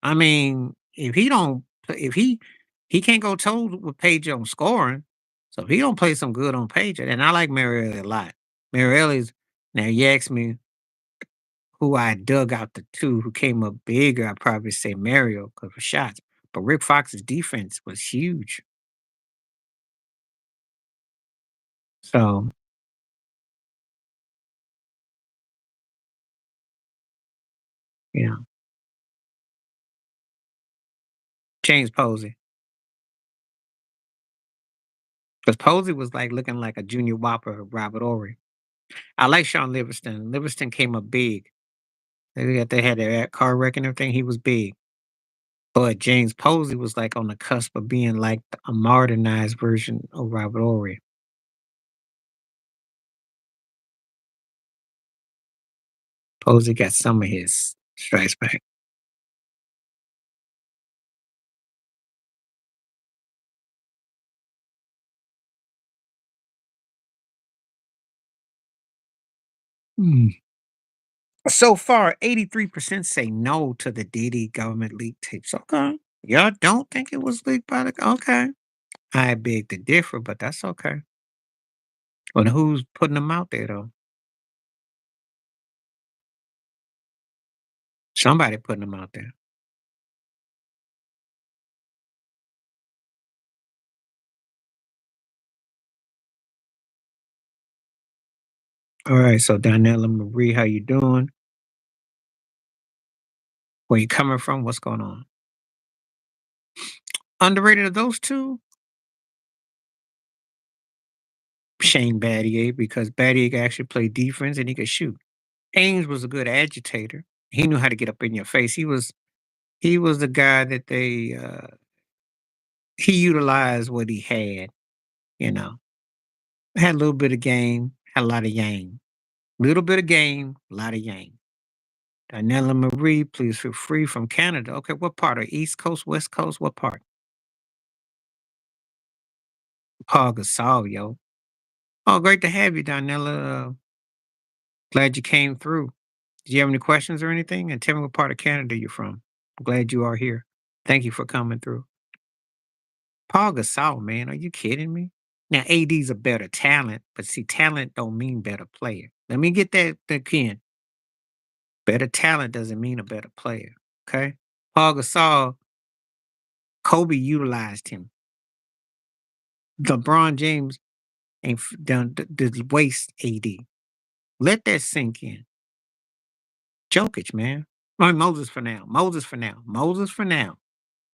I mean, if he can't go toe with Pager on scoring, so if he don't play some good on Pager, and I like Marielli a lot. Marielli's now you ask me who I dug out the two who came up bigger, I'd probably say Mario because of shots. But Rick Fox's defense was huge. So, you know, James Posey. Because Posey was like looking like a junior whopper of Robert Ory. I like Sean Livingston. Livingston came up big. They had their car wreck and everything. He was big. But James Posey was like on the cusp of being like a modernized version of Robert Ory. Posey got some of his stripes back. Mm. So far, 83% say no to the Diddy government leak tapes. Okay. Y'all don't think it was leaked by the okay. I beg to differ, but that's okay. But who's putting them out there though? Somebody putting them out there. All right, so Donnell and Marie, how you doing? Where you coming from? What's going on? Underrated of those two? Shane Battier, because Battier could actually play defense and he could shoot. Ames was a good agitator. He knew how to get up in your face. He was the guy that he utilized what he had, you know. Had a little bit of game, had a lot of yang. Little bit of game, a lot of yang. Daniela Marie, please feel free from Canada. Okay, what part? Of East Coast, West Coast? What part? Paul Gasol, yo. Oh, great to have you, Daniela. Glad you came through. Do you have any questions or anything? And tell me what part of Canada you're from. I'm glad you are here. Thank you for coming through. Paul Gasol, man, are you kidding me? Now, AD's a better talent, but see, talent don't mean better player. Let me get that again. Better talent doesn't mean a better player. Okay. Paul Gasol, Kobe utilized him. LeBron James ain't done the waste AD. Let that sink in. Jokic, man. I mean, Moses for now. Moses for now. Moses for now.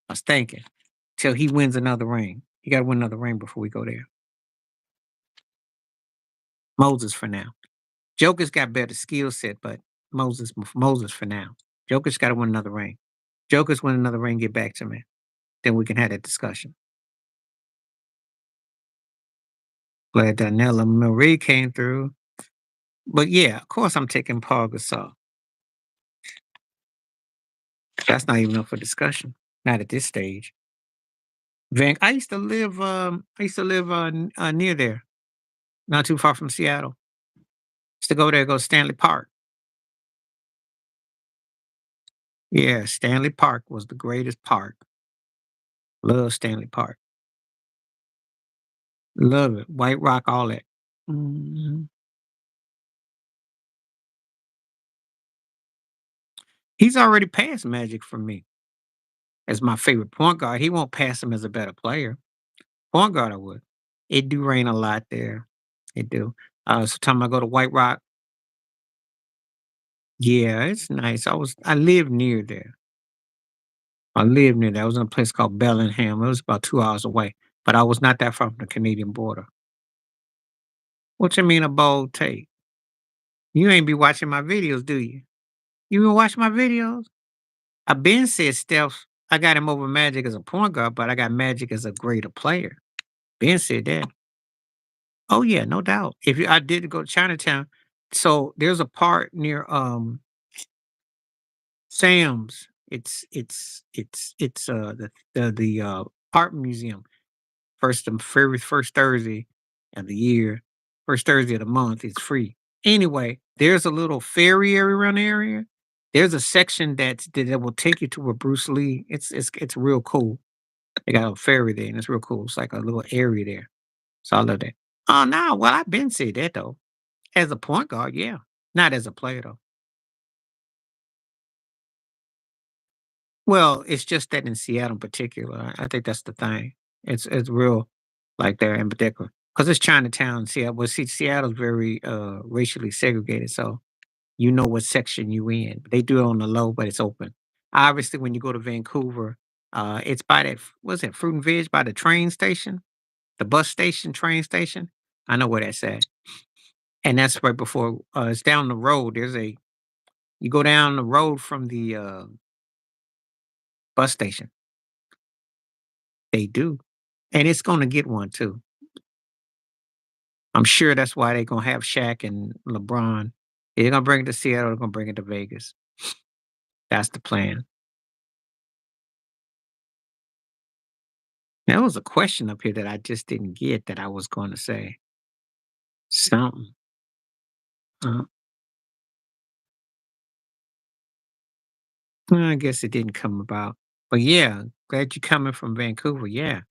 I was thinking till he wins another ring. He got to win another ring before we go there. Moses for now. Joker's got better skill set, but Moses for now. Joker's got to win another ring. Joker's win another ring, get back to me. Then we can have that discussion. Glad Daniela Marie came through. But yeah, of course I'm taking Paul Gasol. That's not even up for discussion. Not at this stage. I used to live near there, not too far from Seattle. Used to go there, go to Stanley Park. Yeah, Stanley Park was the greatest park. Love Stanley Park. Love it. White Rock, all that. Mhm. He's already passed Magic for me as my favorite point guard. He won't pass him as a better player. Point guard, I would. It do rain a lot there. It do. So time I go to White Rock, yeah, it's nice. I lived near there. I lived near there. I was in a place called Bellingham. It was about 2 hours away, but I was not that far from the Canadian border. What you mean a bold take? You ain't be watching my videos, do you? You been watching my videos? I been said Steph, I got him over Magic as a point guard, but I got Magic as a greater player. Ben said that. Oh yeah, no doubt. If you, I did go to Chinatown, so there's a part near Sam's. It's the art museum. The very first Thursday of the year, first Thursday of the month is free. Anyway, there's a little ferry area around the area. There's a section that will take you to where Bruce Lee. It's real cool. They got a ferry there, and it's real cool. It's like a little area there. So I love that. Oh no, well I've been said that though. As a point guard, yeah. Not as a player though. Well, it's just that in Seattle in particular, I think that's the thing. It's real like there in particular. Because it's Chinatown, Seattle. Well, see, Seattle's very racially segregated, so you know what section you in. They do it on the low, but it's open. Obviously, when you go to Vancouver, it's by that what's it, Fruit and Veg by the train station, the bus station, train station. I know where that's at. And that's right before it's down the road. You go down the road from the bus station. They do. And it's gonna get one too. I'm sure that's why they're gonna have Shaq and LeBron. They're gonna bring it to Seattle, they're gonna bring it to Vegas. That's the plan. There was a question up here that I just didn't get that I was gonna say. Something. Uh, I guess it didn't come about. But yeah, glad you coming from Vancouver. Yeah.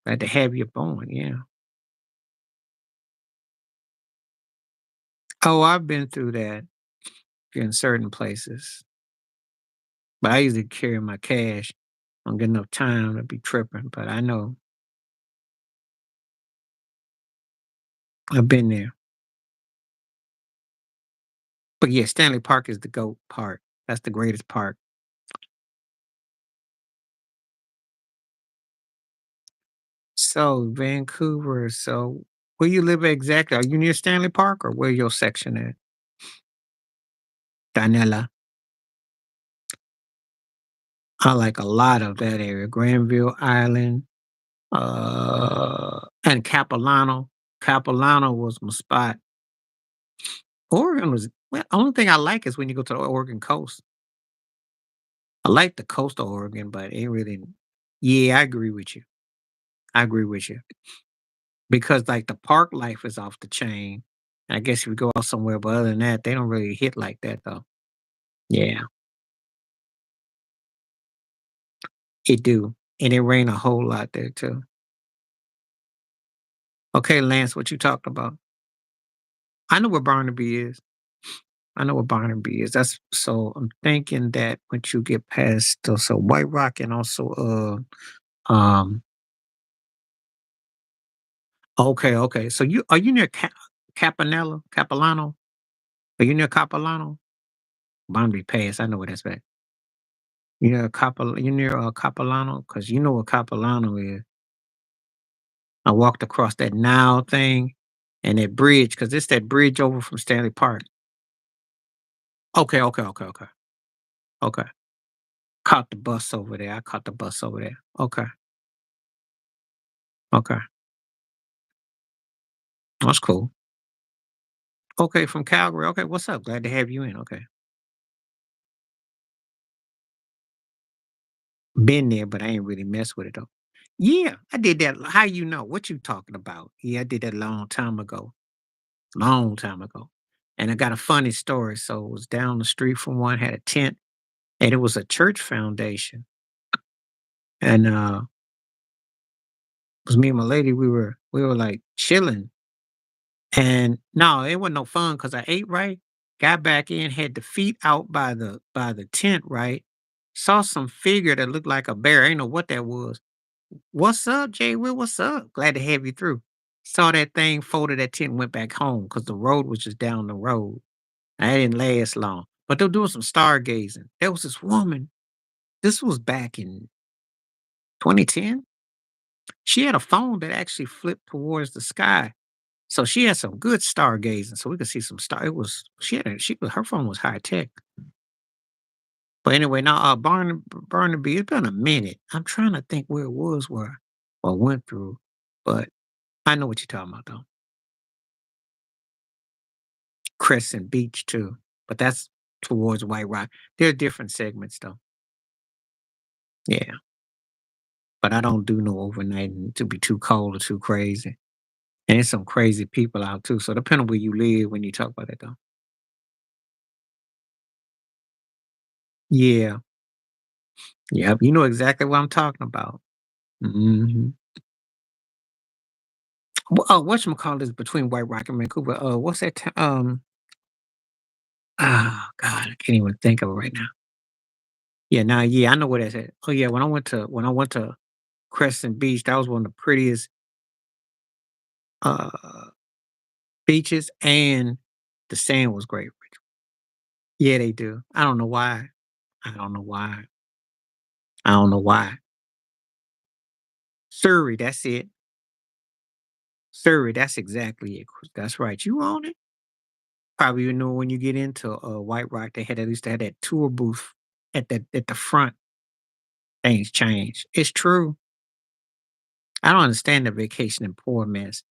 Glad to have you on. Yeah. Oh, I've been through that in certain places. But I usually carry my cash. I don't get enough time to be tripping. But I know I've been there. But yeah, Stanley Park is the GOAT park. That's the greatest park. So Vancouver. So where you live exactly? Are you near Stanley Park or where your section at? Danella. I like a lot of that area. Granville Island, and Capilano. Capilano was my spot. Oregon was well, only thing I like is when you go to the Oregon coast. I like the coastal Oregon, but it really yeah, I agree with you. I agree with you. Because like the park life is off the chain. I guess if you go out somewhere, but other than that, they don't really hit like that though. Yeah, it do. And it rain a whole lot there too. Okay, Lance, what you talking about? I know where Barnaby is. I know what Barnaby is. That's so I'm thinking that once you get past so White Rock and also okay, okay. So you are you near Capanello? Capilano? Are you near Capilano? Barnaby Pass. I know where that's at. You near Capilano? Because you know what Capilano is. I walked across that now thing and that bridge, because it's that bridge over from Stanley Park. Okay, okay, okay, okay. Okay. Caught the bus over there. I caught the bus over there. Okay. Okay. That's cool. Okay, from Calgary. Okay, what's up? Glad to have you in. Okay. Been there, but I ain't really messed with it though. Yeah, I did that. How you know? What you talking about? Yeah, I did that a long time ago. Long time ago. And I got a funny story. So it was down the street from one, had a tent, and it was a church foundation. And it was me and my lady, we were like chilling. And no, it wasn't no fun because I ate right, got back in, had the feet out by the tent, right? Saw some figure that looked like a bear. I didn't know what that was. "What's up, Jay Will? What's up? Glad to have you through." Saw that thing, folded that tent, and went back home because the road was just down the road. I didn't last long. But they're doing some stargazing. There was this woman. This was back in 2010. She had a phone that actually flipped towards the sky. So she had some good stargazing, so we could see some star. It was she had a, she was her phone was high tech. But anyway, now Barnaby, it's been a minute. I'm trying to think where it was where I went through, but I know what you're talking about though. Crescent Beach too, but that's towards White Rock. There are different segments though. Yeah, but I don't do no overnighting to be too cold or too crazy. And there's some crazy people out too. So depending on where you live when you talk about it though. Yeah. Yep. You know exactly what I'm talking about. Hmm. Oh, whatchamacallit is between White Rock and Vancouver. What's that? God, I can't even think of it right now. Yeah, now, yeah, I know where that's at. Oh, yeah, when I went to Crescent Beach, that was one of the prettiest uh beaches, and the sand was great. Yeah, they do. I don't know why. I don't know why. I don't know why. Surrey, that's it. Surrey, that's exactly it. That's right. You own it. Probably you know when you get into White Rock, they had at least they had that tour booth at the front. Things change. It's true. I don't understand the vacation and poor mess.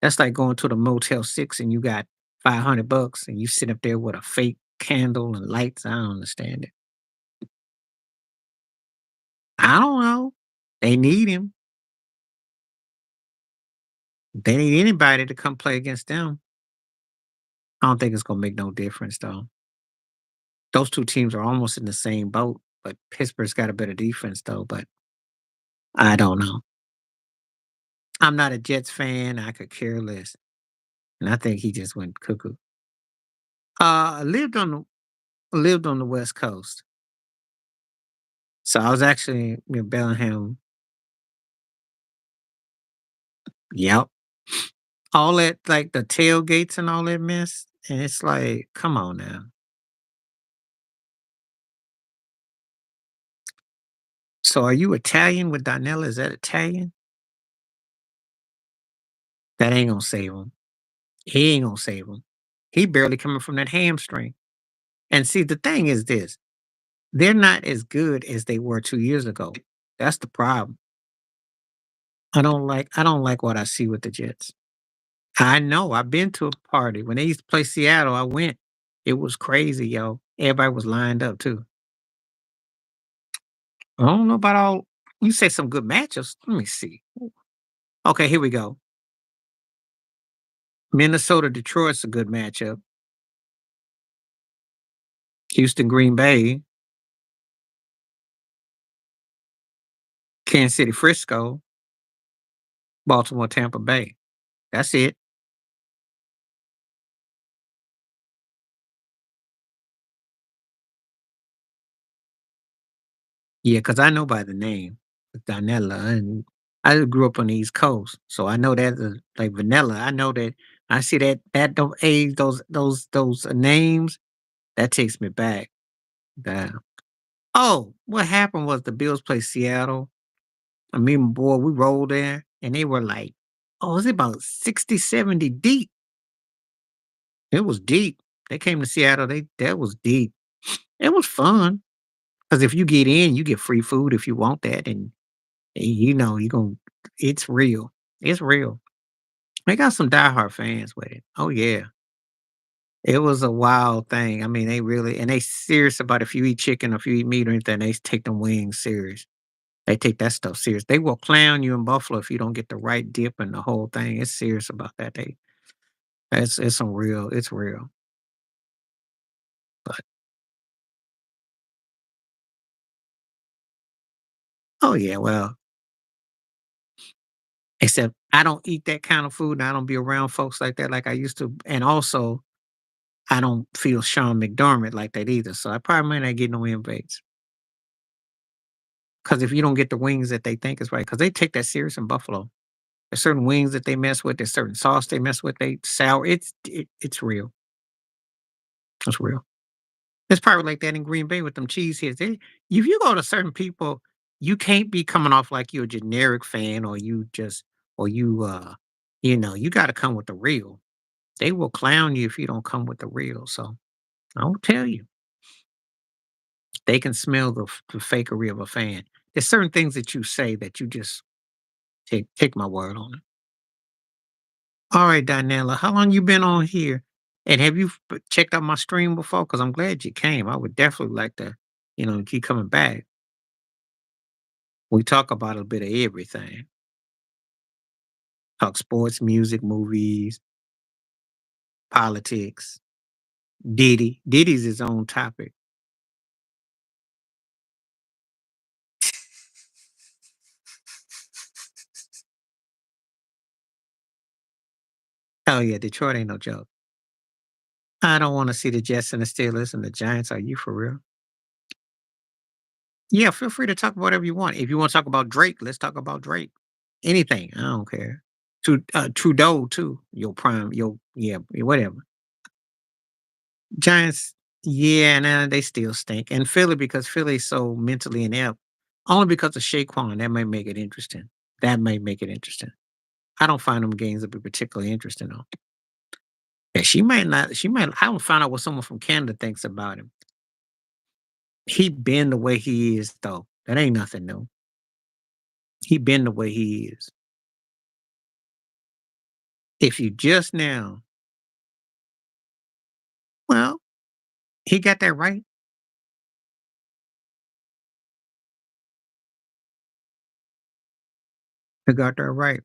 That's like going to the Motel 6 and you got $500 and you sit up there with a fake candle and lights. I don't understand it. I don't know. They need him. They need anybody to come play against them. I don't think it's gonna make no difference though. Those two teams are almost in the same boat, but Pittsburgh's got a better defense though. But I don't know. I'm not a Jets fan. I could care less, and I think he just went cuckoo. I lived on the West Coast. So I was actually in Bellingham. Yep. All that, like the tailgates and all that mess. And it's like, come on now. So are you Italian with Donella? Is that Italian? That ain't gonna save him. He ain't gonna save him. He barely coming from that hamstring. And see, the thing is this: they're not as good as they were 2 years ago. That's the problem. I don't like what I see with the Jets. I know. I've been to a party. When they used to play Seattle, I went. It was crazy, yo. Everybody was lined up too. I don't know about all you say some good matchups. Let me see. Okay, here we go. Minnesota, Detroit's a good matchup. Houston, Green Bay, Kansas City, Frisco, Baltimore, Tampa Bay. That's it. Yeah, cause I know by the name, Donella, and I grew up on the East Coast, so I know that like vanilla. I know that I see that those age, those names, that takes me back. Damn. Oh, what happened was the Bills played Seattle. I mean, my boy, we rolled there, and they were like, oh, was it about 60, 70 deep? It was deep. They came to Seattle. That was deep. It was fun because if you get in, you get free food if you want that, and you know you gonna. It's real. It's real. They got some diehard fans with it. Oh yeah, it was a wild thing. I mean, they really and they serious about if you eat chicken or if you eat meat or anything, they take them wings serious. They take that stuff serious. They will clown you in Buffalo if you don't get the right dip and the whole thing. It's serious about that. It's some real. It's real. But oh yeah, well, except I don't eat that kind of food, and I don't be around folks like that like I used to. And also, I don't feel Sean McDermott like that either. So I probably might not get no invites. Because if you don't get the wings that they think is right, because they take that serious in Buffalo. There's certain wings that they mess with. There's certain sauce they mess with. They sour. It's real. It's real. It's probably like that in Green Bay with them cheeseheads. If you go to certain people, you can't be coming off like you're a generic fan or you just or you got to come with the real. They will clown you if you don't come with the real. So I'll tell you, they can smell the fakery of a fan. There's certain things that you say that you just take my word on it. All right, Dinella, how long you been on here? And have you checked out my stream before? Because I'm glad you came. I would definitely like to, keep coming back. We talk about a bit of everything. Talk sports, music, movies, politics. Diddy. Diddy's his own topic. Oh yeah, Detroit ain't no joke. I don't want to see the Jets and the Steelers and the Giants. Are you for real? Yeah, feel free to talk about whatever you want. If you want to talk about Drake, let's talk about Drake. Anything. I don't care. Trudeau too. Your prime. Your yeah. Whatever. Giants. Yeah, nah, they still stink. And Philly because Philly's so mentally inept. Only because of Shaquan. That may make it interesting. That may make it interesting. I don't find them games to be particularly interesting though. Yeah, she might not. She might. I don't find out what someone from Canada thinks about him. He been the way he is though. That ain't nothing new. He been the way he is. If you just now, well, he got that right. He got that right.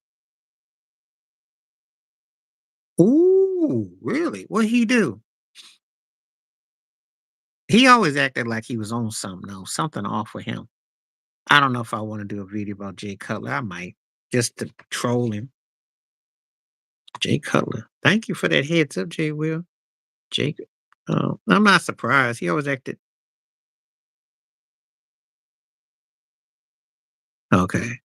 Ooh, really? What he do? He always acted like he was on something though. Something off with him. I don't know if I want to do a video about Jay Cutler. I might just to troll him. Jay Cutler. Thank you for that heads up, Jay Will. Jake. I'm not surprised. He always acted okay.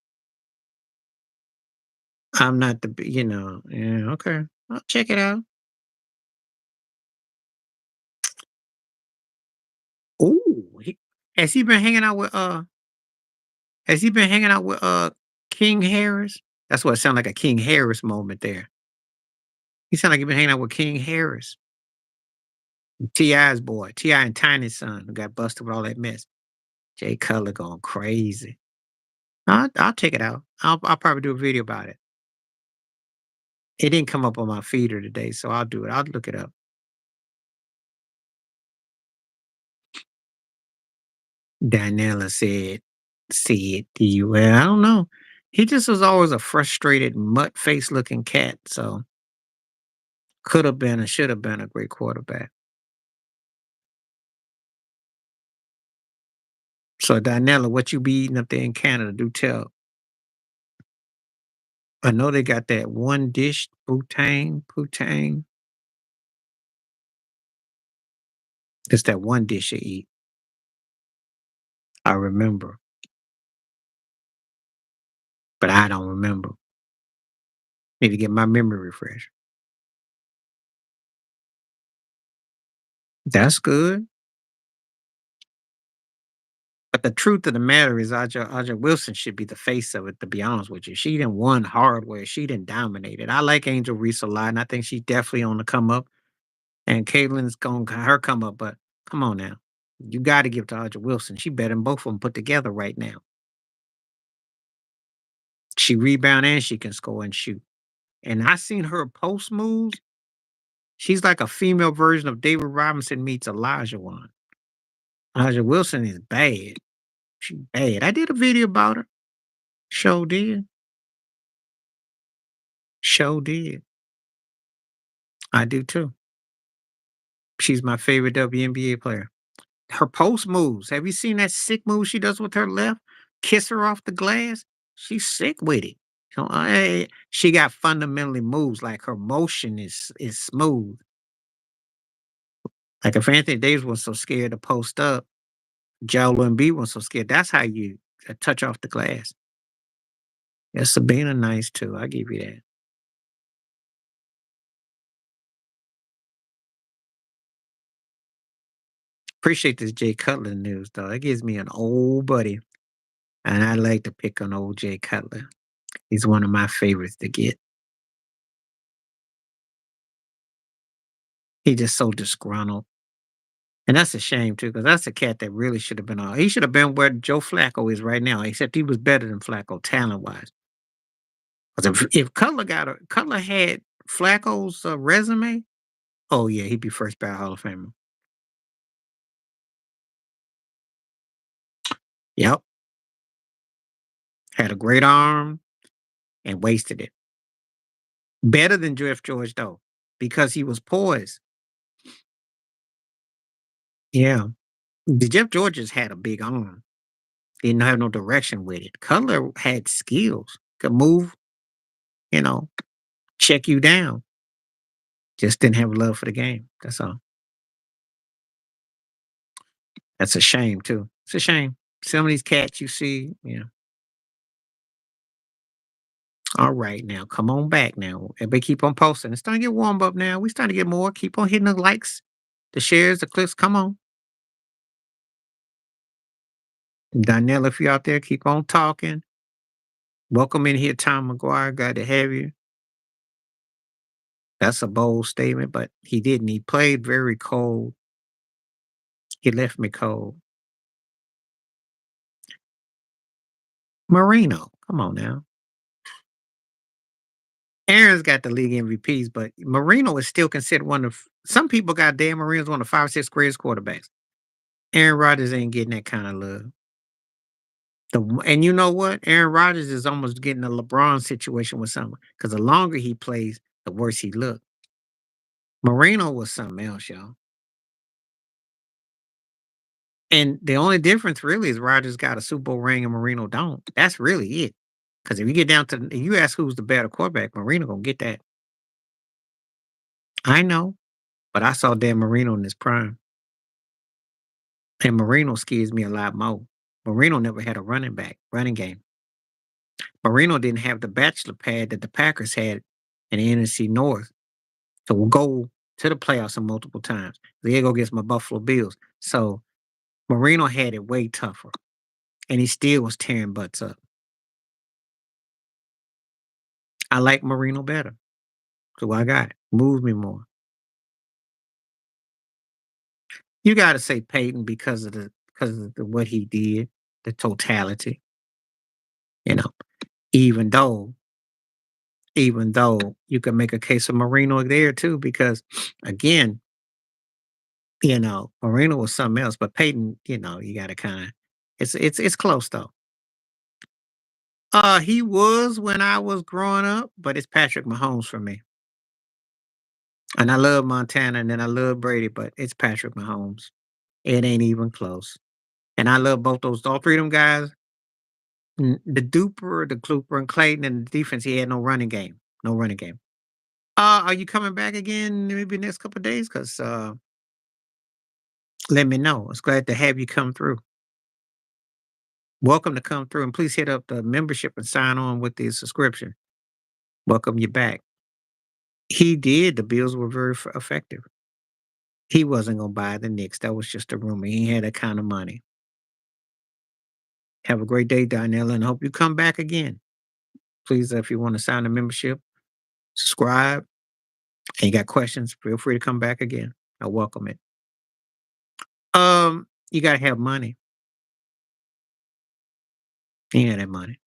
I'm not yeah, okay. I'll check it out. Ooh, has he been hanging out with has he been hanging out with King Harris? That's what it sounded like a King Harris moment there. He sounded like he been hanging out with King Harris. T.I.'s boy. T.I. and Tiny's son who got busted with all that mess. Jay Cutler going crazy. I'll check it out. I'll probably do a video about it. It didn't come up on my feeder today, so I'll do it. I'll look it up. Dinella said to you, well, I don't know. He just was always a frustrated, mutt face looking cat. So could have been and should have been a great quarterback. So Dinella, what you be eating up there in Canada? Do tell. I know they got that one dish, poutine, poutine. It's that one dish you eat. I remember, but I don't remember. Need to get my memory refreshed. That's good. But the truth of the matter is Aja Wilson should be the face of it, to be honest with you. She didn't won hardware. She didn't dominate it. I like Angel Reese a lot, and I think she's definitely on the come up. And Caitlin's going her come up, but come on now. You got to give to Aja Wilson. She better than both of them put together right now. She rebound and she can score and shoot. And I seen her post moves. She's like a female version of David Robinson meets Elijah Wan. Elijah Wilson is bad. She bad. I did a video about her. Show did. Show did. I do too. She's my favorite WNBA player. Her post moves. Have you seen that sick move she does with her left? Kiss her off the glass. She's sick with it. So, she got fundamentally moves. Like her motion is smooth. Like if Anthony Davis was so scared to post up, Joel Embiid was so scared. That's how you touch off the glass. Yeah, Sabina nice too. I give you that. Appreciate this Jay Cutler news though. It gives me an old buddy, and I like to pick on old Jay Cutler. He's one of my favorites to get. He's just so disgruntled, and that's a shame too, because that's a cat that really should have been on. He should have been where Joe Flacco is right now, except he was better than Flacco talent wise. Because if Cutler had Flacco's resume, oh yeah, he'd be first ballot Hall of Famer. Yep, had a great arm and wasted it. Better than Jeff George though, because he was poised. Yeah, the Jeff George had a big arm. Didn't have no direction with it. Cutler had skills, could move, you know, check you down. Just didn't have love for the game. That's all. That's a shame too. It's a shame. Some of these cats you see, yeah. All right, now come on back now. Everybody keep on posting. It's starting to get warm up now. We starting to get more. Keep on hitting the likes, the shares, the clicks. Come on. Donnell, if you out there, keep on talking. Welcome in here, Tom McGuire. Glad to have you. That's a bold statement, but he didn't. He played very cold. He left me cold. Marino, come on now. Aaron's got the league MVPs, but Marino is still considered one of some people got Dan Marino's one of 5 or 6 greatest quarterbacks. Aaron Rodgers ain't getting that kind of love. And you know what? Aaron Rodgers is almost getting a LeBron situation with someone because the longer he plays, the worse he look. Marino was something else, y'all. And the only difference really is Rodgers got a Super Bowl ring and Marino don't. That's really it. Because if you get down to if you ask who's the better quarterback, Marino gonna get that. I know, but I saw Dan Marino in his prime, and Marino scares me a lot more. Marino never had a running game. Marino didn't have the bachelor pad that the Packers had in the NFC North to go to the playoffs multiple times. They go against my Buffalo Bills. So Marino had it way tougher, and he still was tearing butts up. I like Marino better. So I got it. Move me more. You got to say Peyton because of what he did, the totality. You know, even though even though you can make a case of Marino there too, because again, Marino was something else, but Peyton, you got to kind of it's close though. He was when I was growing up, but it's Patrick Mahomes for me. And I love Montana and then I love Brady, but it's Patrick Mahomes. It ain't even close. And I love both those, all three of them guys. The Duper, the Klooper, and Clayton, and the defense, he had no running game. No running game. Are you coming back again maybe next couple of days? Because let me know. It's glad to have you come through. Welcome to come through, and please hit up the membership and sign on with the subscription. Welcome you back. He did. The Bills were very effective. He wasn't gonna buy the Knicks. That was just a rumor. He had that kind of money. Have a great day, Donnell, and hope you come back again. Please, if you want to sign a membership, subscribe, and you got questions, feel free to come back again. I welcome it. You gotta have money. He ain't had that money.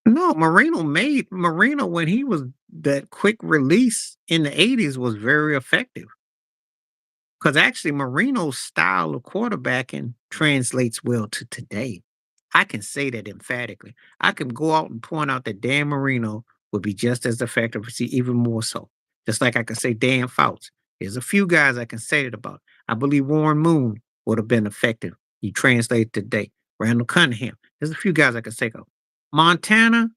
No, Marino when he was that quick release in the 80s was very effective. Because actually Marino's style of quarterbacking translates well to today. I can say that emphatically. I can go out and point out that Dan Marino would be just as effective, see, even more so. Just like I can say Dan Fouts. There's a few guys I can say that about. I believe Warren Moon would have been effective. He translates today. Randall Cunningham. There's a few guys I can say of. Montana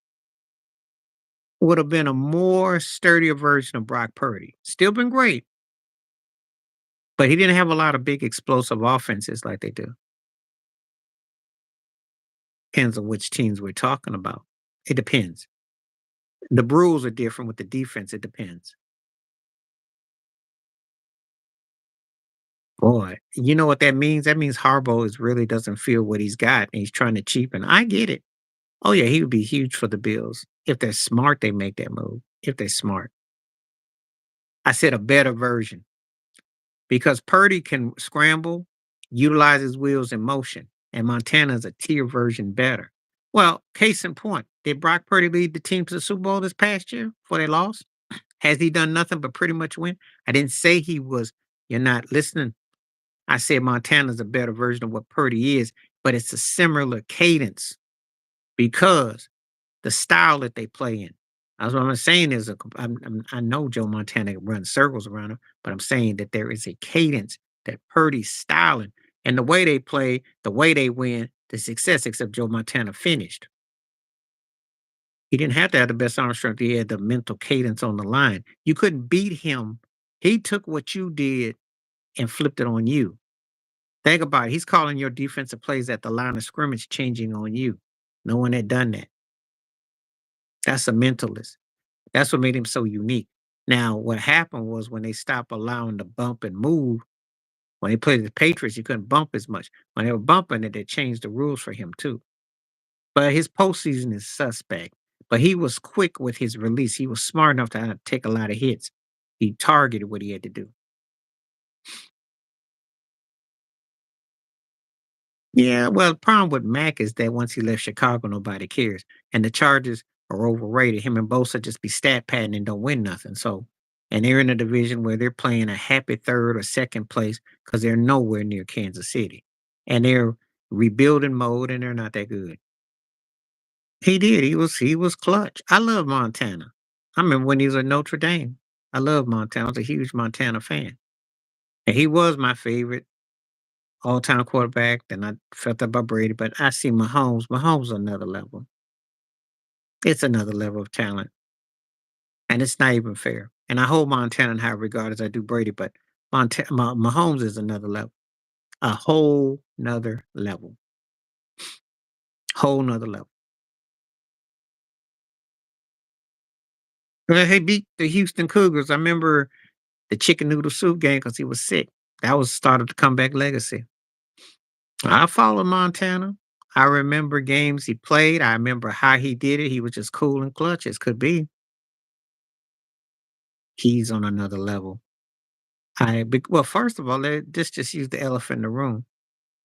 would have been a more sturdier version of Brock Purdy. Still been great, but he didn't have a lot of big explosive offenses like they do. Depends on which teams we're talking about. It depends. The rules are different with the defense. It depends. Boy, you know what that means? That means Harbaugh is really doesn't feel what he's got and he's trying to cheapen. I get it. Oh yeah, he would be huge for the Bills. If they're smart, they make that move. If they're smart. I said a better version because Purdy can scramble, utilize his wheels in motion, and Montana's a tier version better. Well, case in point, did Brock Purdy lead the team to the Super Bowl this past year before they lost? Has he done nothing but pretty much win? I didn't say he was. You're not listening. I said Montana's a better version of what Purdy is, but it's a similar cadence because the style that they play in. That's what I'm saying is I know Joe Montana runs circles around him, but I'm saying that there is a cadence that Purdy's styling and the way they play, the way they win, the success, except Joe Montana finished. He didn't have to have the best arm strength. He had the mental cadence on the line. You couldn't beat him. He took what you did and flipped it on you. Think about it. He's calling your defensive plays at the line of scrimmage changing on you. No one had done that. That's a mentalist. That's what made him so unique. Now, what happened was when they stopped allowing the bump and move, when they played the Patriots, you couldn't bump as much. When they were bumping it, they changed the rules for him too. But his postseason is suspect. But he was quick with his release. He was smart enough to take a lot of hits. He targeted what he had to do. Yeah, well, the problem with Mac is that once he left Chicago, nobody cares. And the Chargers are overrated. Him and Bosa just be stat padding and don't win nothing. So, and they're in a division where they're playing a happy third or second place because they're nowhere near Kansas City. And they're rebuilding mode and they're not that good. He did. He was clutch. I love Montana. I remember when he was at Notre Dame. I love Montana. I was a huge Montana fan. And he was my favorite all-time quarterback. Then I felt about Brady, but I see Mahomes. Mahomes is another level. It's another level of talent, and it's not even fair. And I hold Montana in high regard as I do Brady, but Mahomes is another level, a whole nother level, whole nother level. Well, he beat the Houston Cougars. I remember the chicken noodle soup game because he was sick. That was start of the comeback legacy. I follow Montana. I remember games he played. I remember how he did it. He was just cool and clutch as could be. He's on another level. Well, first of all, let's just use the elephant in the room.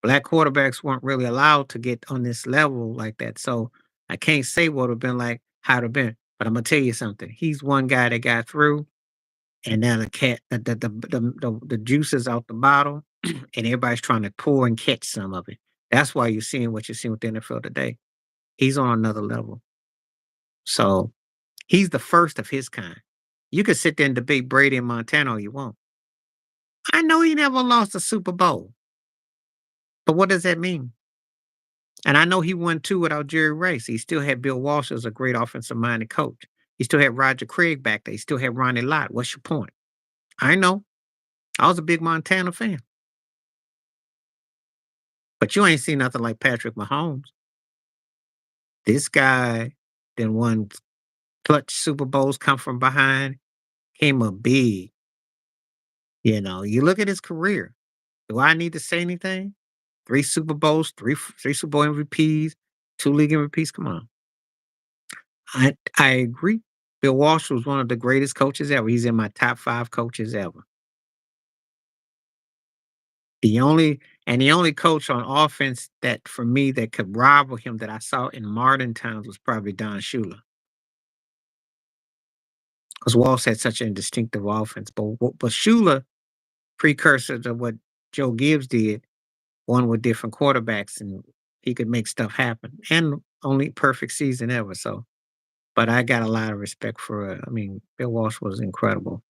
Black quarterbacks weren't really allowed to get on this level like that. So I can't say what would have been like, how it have been. But I'm gonna tell you something. He's one guy that got through, and now the juice is out the bottle, and everybody's trying to pour and catch some of it. That's why you're seeing what you're seeing with the NFL today. He's on another level. So he's the first of his kind. You could sit there and debate Brady and Montana all you want. I know he never lost a Super Bowl, but what does that mean? And I know he won 2 without Jerry Rice. He still had Bill Walsh as a great offensive-minded coach. He still had Roger Craig back there. He still had Ronnie Lott. What's your point? I know. I was a big Montana fan, but you ain't seen nothing like Patrick Mahomes. This guy then won clutch Super Bowls, come from behind, came up big. You look at his career. Do I need to say anything? 3 Super Bowls, 3 Super Bowl MVPs, 2 league MVPs. Come on. I agree. Bill Walsh was one of the greatest coaches ever. He's in my top 5 coaches ever. The only coach on offense that for me that could rival him that I saw in modern times was probably Don Shula. Because Walsh had such a distinctive offense. But Shula, precursor to what Joe Gibbs did, won with different quarterbacks and he could make stuff happen. And only perfect season ever. So but I got a lot of respect for Bill Walsh was incredible.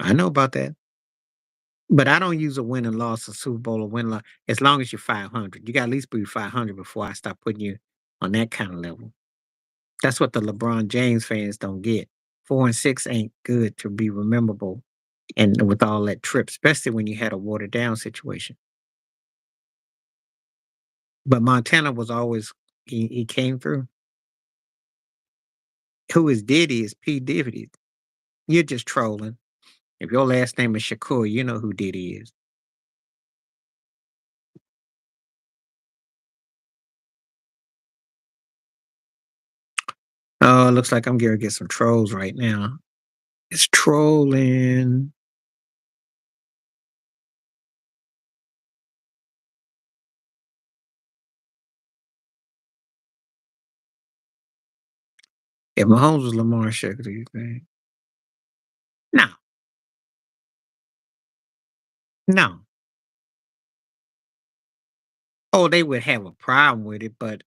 I know about that. But I don't use a win and loss, a Super Bowl or win loss, as long as you're 500. You got at least be 500 before I start putting you on that kind of level. That's what the LeBron James fans don't get. 4-6 ain't good to be rememberable, and with all that trip, especially when you had a watered down situation. But Montana was always he came through. Who is Diddy is P. Diddy. You're just trolling. If your last name is Shakur, you know who Diddy is. Oh, it looks like I'm gonna get some trolls right now. It's trolling. If Mahomes was Lamar, sure, do you think? No, no. Oh, they would have a problem with it, but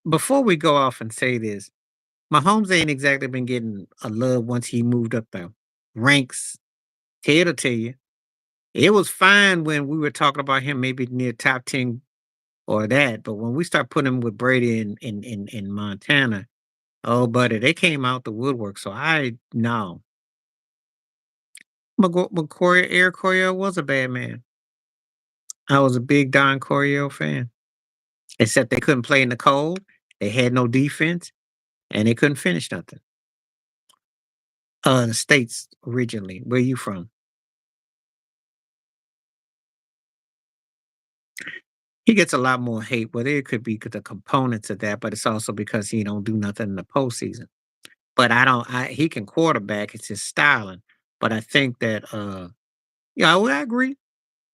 before we go off and say this, Mahomes ain't exactly been getting a love once he moved up the ranks. Ted will tell you. It was fine when we were talking about him maybe near top 10 or that, but when we start putting him with Brady in Montana, oh, buddy, they came out the woodwork. So I no. Eric Coryell was a bad man. I was a big Don Coryell fan. Except they couldn't play in the cold. They had no defense, and they couldn't finish nothing. The States originally. Where you from? He gets a lot more hate, but it could be the components of that, but it's also because he don't do nothing in the postseason. But I don't he can quarterback, it's his styling. But I think that yeah, I agree.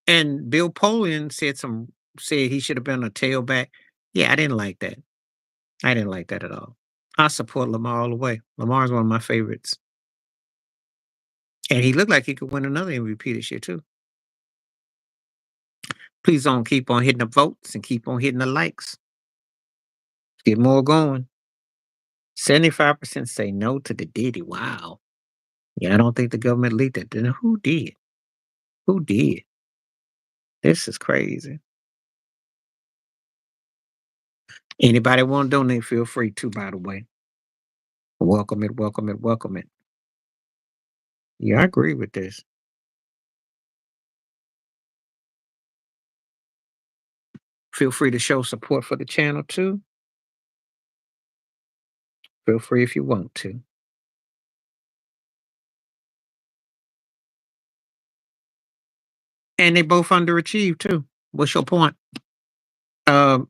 And Bill Polian said he should have been a tailback. Yeah, I didn't like that. I didn't like that at all. I support Lamar all the way. Lamar's one of my favorites. And he looked like he could win another MVP this year too. Please don't keep on hitting the votes and keep on hitting the likes. Get more going. 75% say no to the Diddy. Wow. Yeah, I don't think the government leaked it. Then who did? Who did? This is crazy. Anybody want to donate, feel free to, by the way. Welcome it, welcome it, welcome it. Yeah, I agree with this. Feel free to show support for the channel too. Feel free if you want to. And they both underachieved too. What's your point? Um,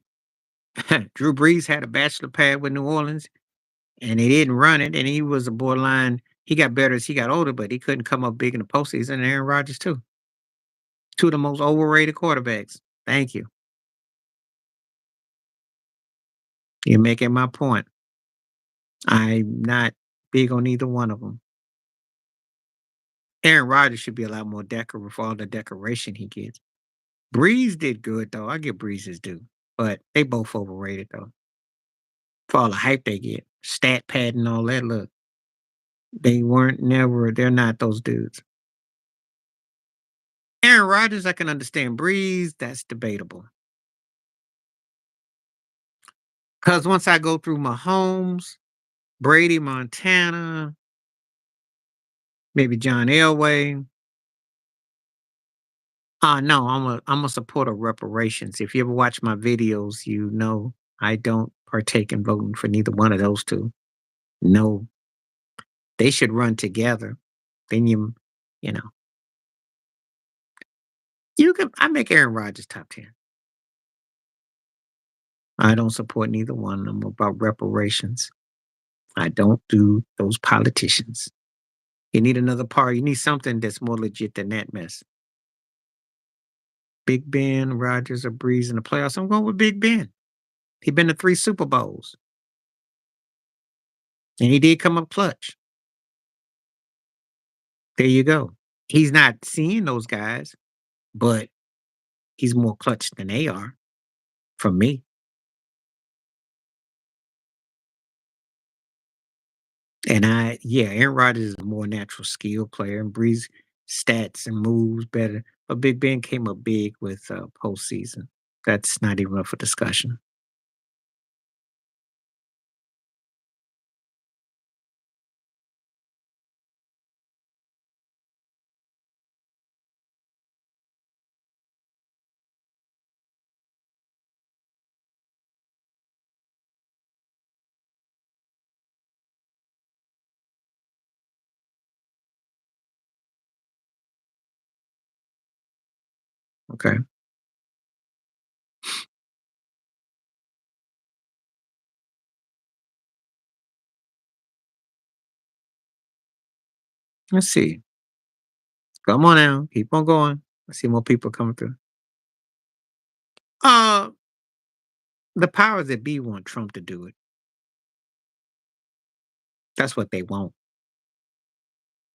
Drew Brees had a bachelor pad with New Orleans, and they didn't run it. And he was a borderline. He got better as he got older, but he couldn't come up big in the postseason. And Aaron Rodgers too. Two of the most overrated quarterbacks. Thank you. You're making my point. I'm not big on either one of them. Aaron Rodgers should be a lot more decorative for all the decoration he gets. Breeze did good though. I give Breeze his due, but they both overrated though. for all the hype they get. Stat pad and all that. Look, they weren't never, they're not those dudes. Aaron Rodgers, I can understand. Breeze, that's debatable. Because once I go through Mahomes, Brady, Montana, maybe John Elway. No, I'm a supporter of reparations. If you ever watch my videos, you know I don't partake in voting for neither one of those two. No, they should run together. Then you know, you can. I make Aaron Rodgers top 10. I don't support neither one. I'm about reparations. I don't do those politicians. You need another party. You need something that's more legit than that mess. Big Ben, Rodgers, or Breeze in the playoffs. I'm going with Big Ben. He been to 3 Super Bowls, and he did come up clutch. There you go. He's not seeing those guys, but he's more clutch than they are from me. And yeah, Aaron Rodgers is a more natural skill player, and Breeze stats and moves better. But Big Ben came up big with postseason. That's not even up for discussion. Okay. Let's see. Come on now. Keep on going. I see more people coming through. Uh, the powers that be want Trump to do it. That's what they want.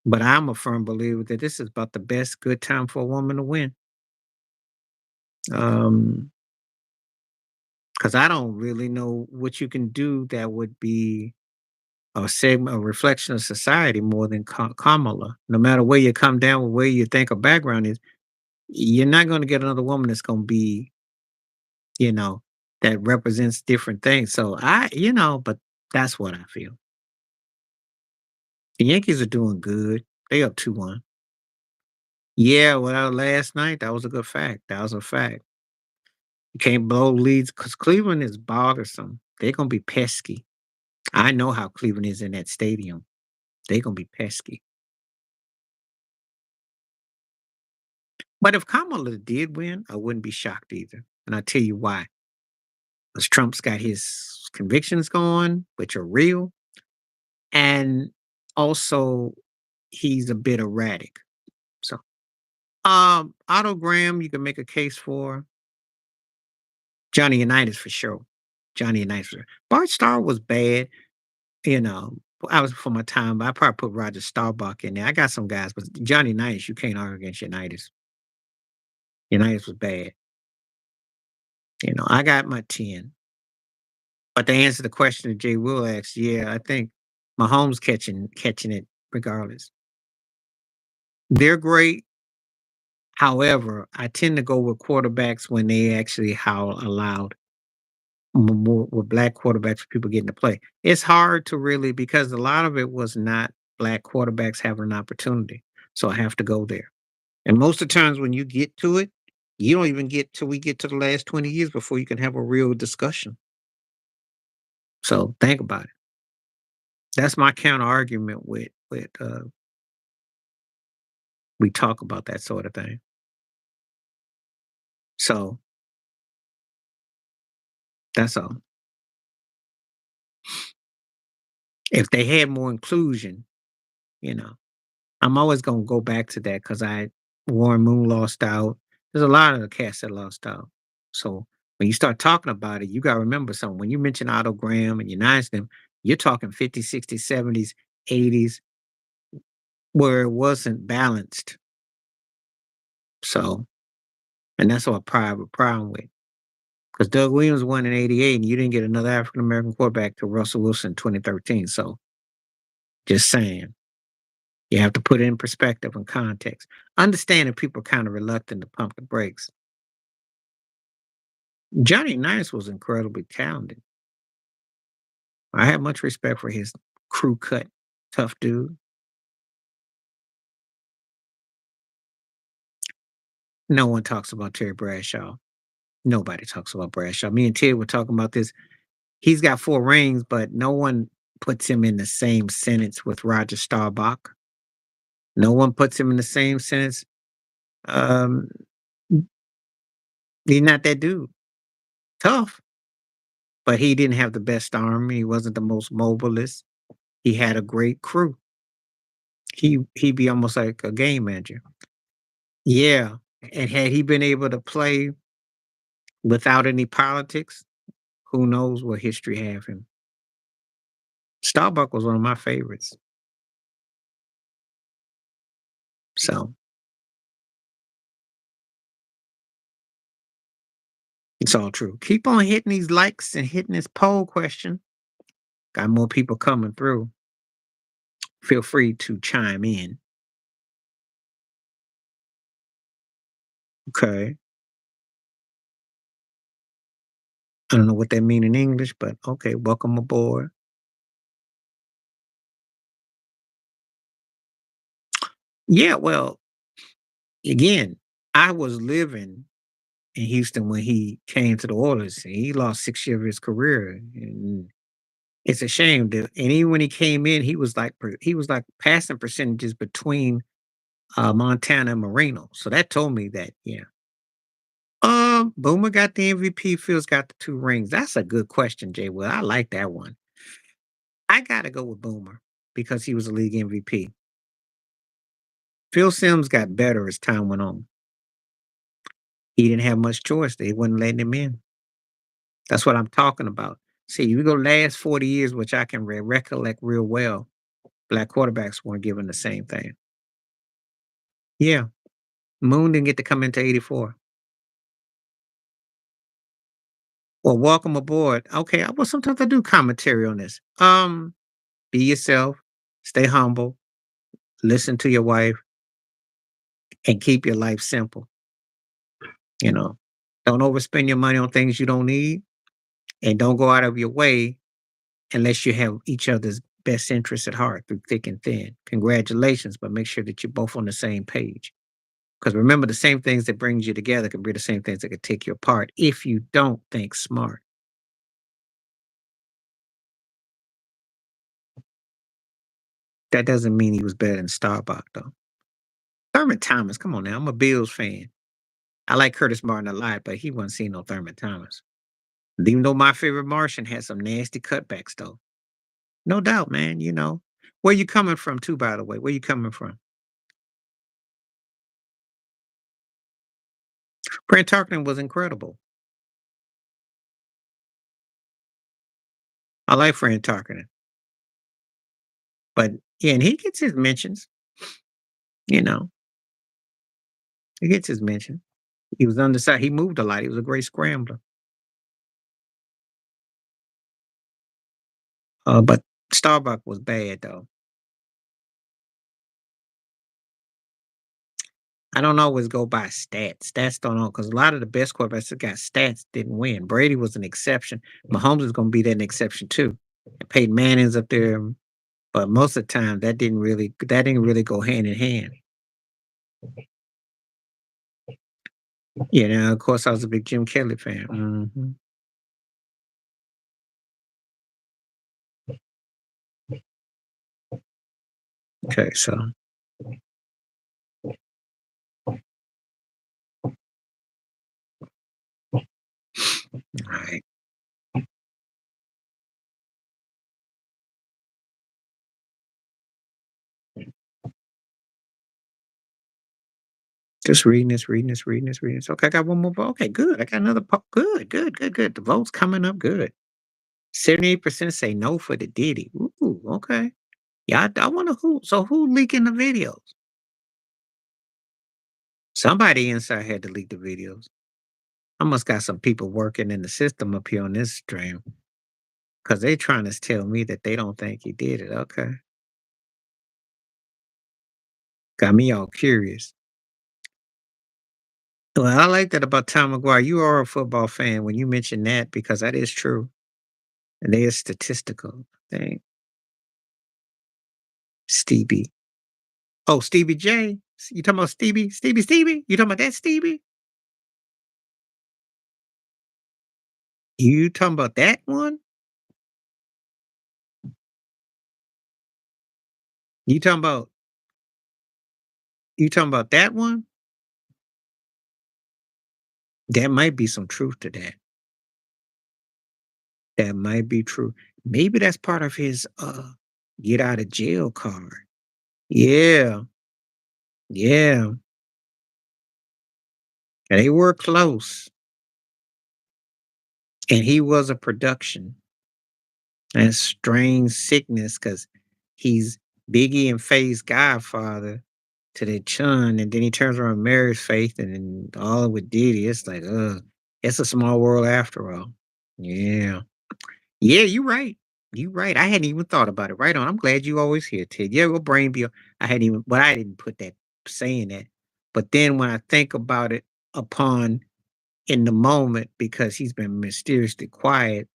But I'm a firm believer that this is about the best good time for a woman to win. Because I don't really know what you can do that would be a segment, a reflection of society more than Kamala. No matter where you come down with where you think her background is, you're not going to get another woman that's going to be, you know, that represents different things. So but that's what I feel. The Yankees are doing good. They up 2-1. Yeah, well, last night that was a good fact. That was a fact. You can't blow leads because Cleveland is bothersome. They're gonna be pesky. I know how Cleveland is in that stadium. They're gonna be pesky. But if Kamala did win, I wouldn't be shocked either. And I'll tell you why. Because Trump's got his convictions going, which are real. And also he's a bit erratic. So Otto Graham, you can make a case for Johnny Unitas for sure. Johnny Unitas for sure. Bart Starr was bad, you know. I was for my time, but I probably put Roger Staubach in there. I got some guys, but Johnny Unitas, you can't argue against Unitas. Unitas was bad. I got my 10. But to answer the question that Jay Will asked, yeah, I think Mahomes catching it regardless. They're great. However, I tend to go with quarterbacks when they actually howl aloud. More with black quarterbacks for people getting to play. It's hard to really because a lot of it was not black quarterbacks having an opportunity. So I have to go there. And most of the times when you get to it, you don't even get till we get to the last 20 years before you can have a real discussion. So think about it. That's my counter argument with we talk about that sort of thing. So that's all. If they had more inclusion, you know, I'm always gonna go back to that because Warren Moon lost out. There's a lot of the cast that lost out. So when you start talking about it, you gotta remember something. When you mention Otto Graham and Unites them, you're talking 50s, 60s, 70s, 80s, where it wasn't balanced. So, and that's what I have a problem with. because Doug Williams won in '88, and you didn't get another African American quarterback till Russell Wilson in 2013. So just saying, you have to put it in perspective and context. Understanding people are kind of reluctant to pump the brakes. Johnny Nice was incredibly talented. I have much respect for his crew cut, tough dude. No one talks about Terry Bradshaw. Nobody talks about Bradshaw. Me and Ted were talking about this. He's got 4 rings, but no one puts him in the same sentence with Roger Staubach. No one puts him in the same sentence. Um, he's not that dude. Tough, but he didn't have the best arm. He wasn't the most mobilist. He had a great crew. He'd be almost like a game manager. Yeah, and had he been able to play without any politics, who knows what history have him. Starbuck was one of my favorites. So it's all true. Keep on hitting these likes and hitting this poll question. Got more people coming through. Feel free to chime in. Okay. I don't know what that mean in English, but okay. Welcome aboard. Yeah, well, again, I was living in Houston when he came to the Oilers. And he lost 6 years of his career, and it's a shame that. And even when he came in, he was like passing percentages between Montana and Marino. So that told me that, yeah. Boomer got the MVP. Phil's got the 2 rings. That's a good question, Jay. Well, I like that one. I gotta go with Boomer because he was a league MVP. Phil Sims got better as time went on. He didn't have much choice. They wasn't letting him in. That's what I'm talking about. See, you go last 40 years, which I can recollect real well, black quarterbacks weren't given the same thing. Yeah. Moon didn't get to come into 84. Well, welcome aboard. Okay, well, sometimes I do commentary on this. Be yourself, stay humble, listen to your wife, and keep your life simple. You know, don't overspend your money on things you don't need, and don't go out of your way unless you have each other's best interests at heart through thick and thin. Congratulations, but make sure that you're both on the same page. Because remember, the same things that brings you together can be the same things that can take you apart if you don't think smart. That doesn't mean he was better than Starbuck, though. Thurman Thomas, come on now. I'm a Bills fan. I like Curtis Martin a lot, but he wasn't seeing no Thurman Thomas. Even though my favorite Martian had some nasty cutbacks, though. No doubt, man. Where you coming from, too, by the way? Where you coming from? Brent Tarkenton was incredible. I like Fran Tarkenton. But, yeah, and he gets his mentions. You know, he gets his mention. He was undersized. He moved a lot. He was a great scrambler. But Starbuck was bad, though. I don't always go by stats. Stats don't know because a lot of the best quarterbacks that got stats didn't win. Brady was an exception. Mahomes is going to be that an exception too. And Peyton Manning's up there, but most of the time that didn't really go hand in hand. Of course, I was a big Jim Kelly fan. Okay, so all right. Just reading this, reading this, reading this, reading this. Okay, I got one more. Okay, good. I got another. Good, good, good, good. The vote's coming up good. 78% say no for the Diddy. Ooh, okay. Yeah, I wonder who. So who leaking the videos? Somebody inside had to leak the videos. I must got some people working in the system up here on this stream because they trying to tell me that they don't think he did it. Okay. Got me all curious. Well, I like that about Tom McGuire. You are a football fan when you mention that because that is true. And they are statistical. Dang. Stevie. Oh, Stevie J. You talking about Stevie? Stevie? You talking about that Stevie? You talking about that one? You talking about you talking about that one? There might be some truth to that. That might be true. Maybe that's part of his get out of jail card. Yeah. Yeah. They were close. And he was a production. And strange sickness because he's Biggie and Faye's godfather to their chun, and then he turns around and marries Faith, and then all with Diddy. It's like, it's a small world after all. Yeah. Yeah, you're right. You right. I hadn't even thought about it. Right on. I'm glad you always here, Ted. Yeah, well, brain be I hadn't even but I didn't put that saying that. But then when I think about it upon in the moment, because he's been mysteriously quiet,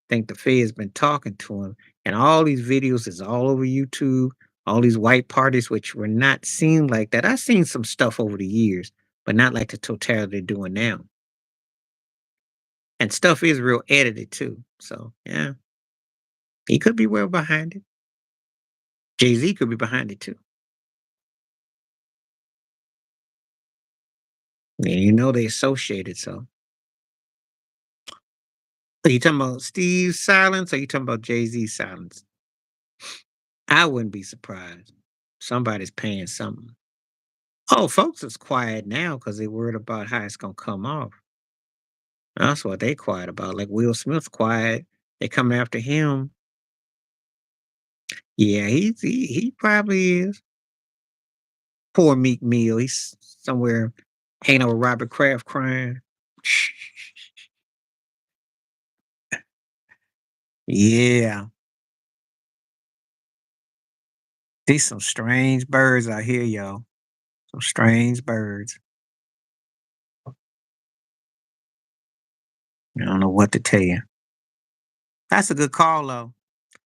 think the Fed's been talking to him. And all these videos is all over YouTube, all these white parties, which were not seen like that. I've seen some stuff over the years, but not like the totality they're doing now. And stuff is real edited too. So yeah, he could be well behind it. Jay-Z could be behind it too. Yeah, you know they associated, so. Are you talking about Steve's silence or you talking about Jay-Z's silence? I wouldn't be surprised. Somebody's paying something. Oh, folks is quiet now because they worried about how it's gonna come off. That's what they quiet about. Like Will Smith's quiet. They coming after him. Yeah, he probably is. Poor Meek Mill. He's somewhere hanging out with Robert Kraft crying. Yeah. These some strange birds out here, yo. Some strange birds. I don't know what to tell you. That's a good call, though.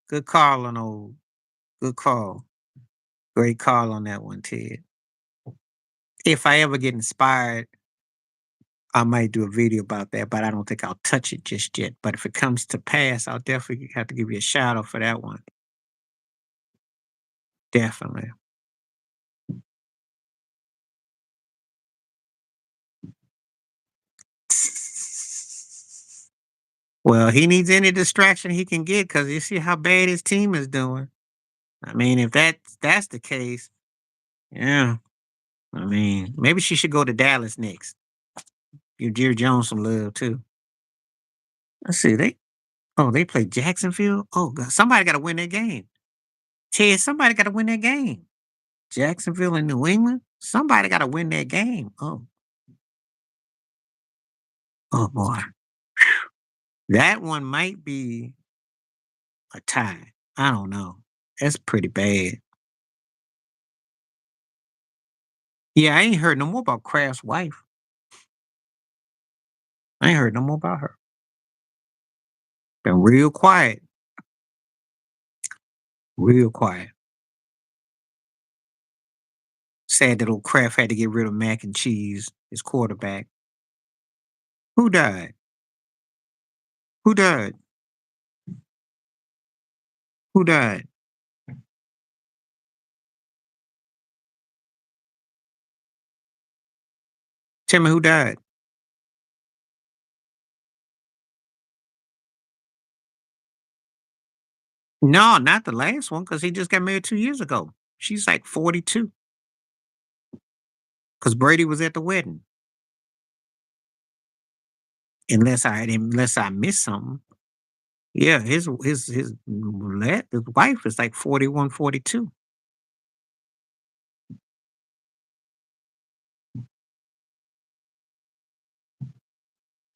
Good call on old. Good call. Great call on that one, Ted. If I ever get inspired, I might do a video about that, but I don't think I'll touch it just yet. But if it comes to pass, I'll definitely have to give you a shout out for that one. Definitely. Well, he needs any distraction he can get because you see how bad his team is doing. I mean, if that's the case, yeah. I mean, maybe she should go to Dallas next. Give Jerry Jones some love too. Let's see. They play Jacksonville. Oh God, somebody got to win that game. Ted, somebody got to win that game. Jacksonville and New England. Somebody got to win that game. Oh boy, that one might be a tie. I don't know. That's pretty bad. Yeah, I ain't heard no more about Kraft's wife. I ain't heard no more about her. Been real quiet. Real quiet. Sad that old Kraft had to get rid of Mac and Cheese, his quarterback. Who died? Who died? Who died? Tell me who died. No, not the last one, because he just got married 2 years ago. She's like 42. Because Brady was at the wedding. Unless I missed something. Yeah, his wife is like 41, 42.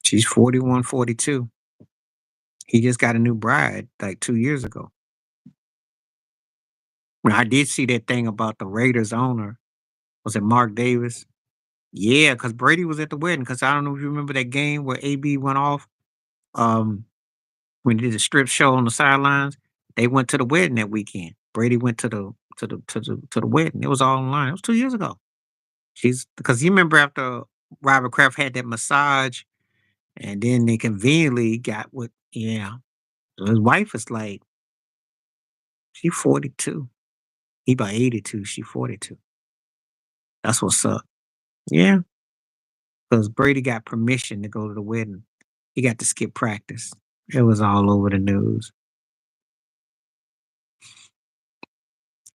She's 41, 42. He just got a new bride like 2 years ago. Well, I did see that thing about the Raiders owner. Was it Mark Davis? Yeah, because Brady was at the wedding. Because I don't know if you remember that game where AB went off. Um, when he did the strip show on the sidelines, they went to the wedding that weekend. Brady went to the wedding. It was all online. It was 2 years ago. She's because you remember after Robert Kraft had that massage, and then they conveniently got with yeah. His wife is like she 42. He about 82. She 42. That's what's up. Yeah, because Brady got permission to go to the wedding. He got to skip practice. It was all over the news.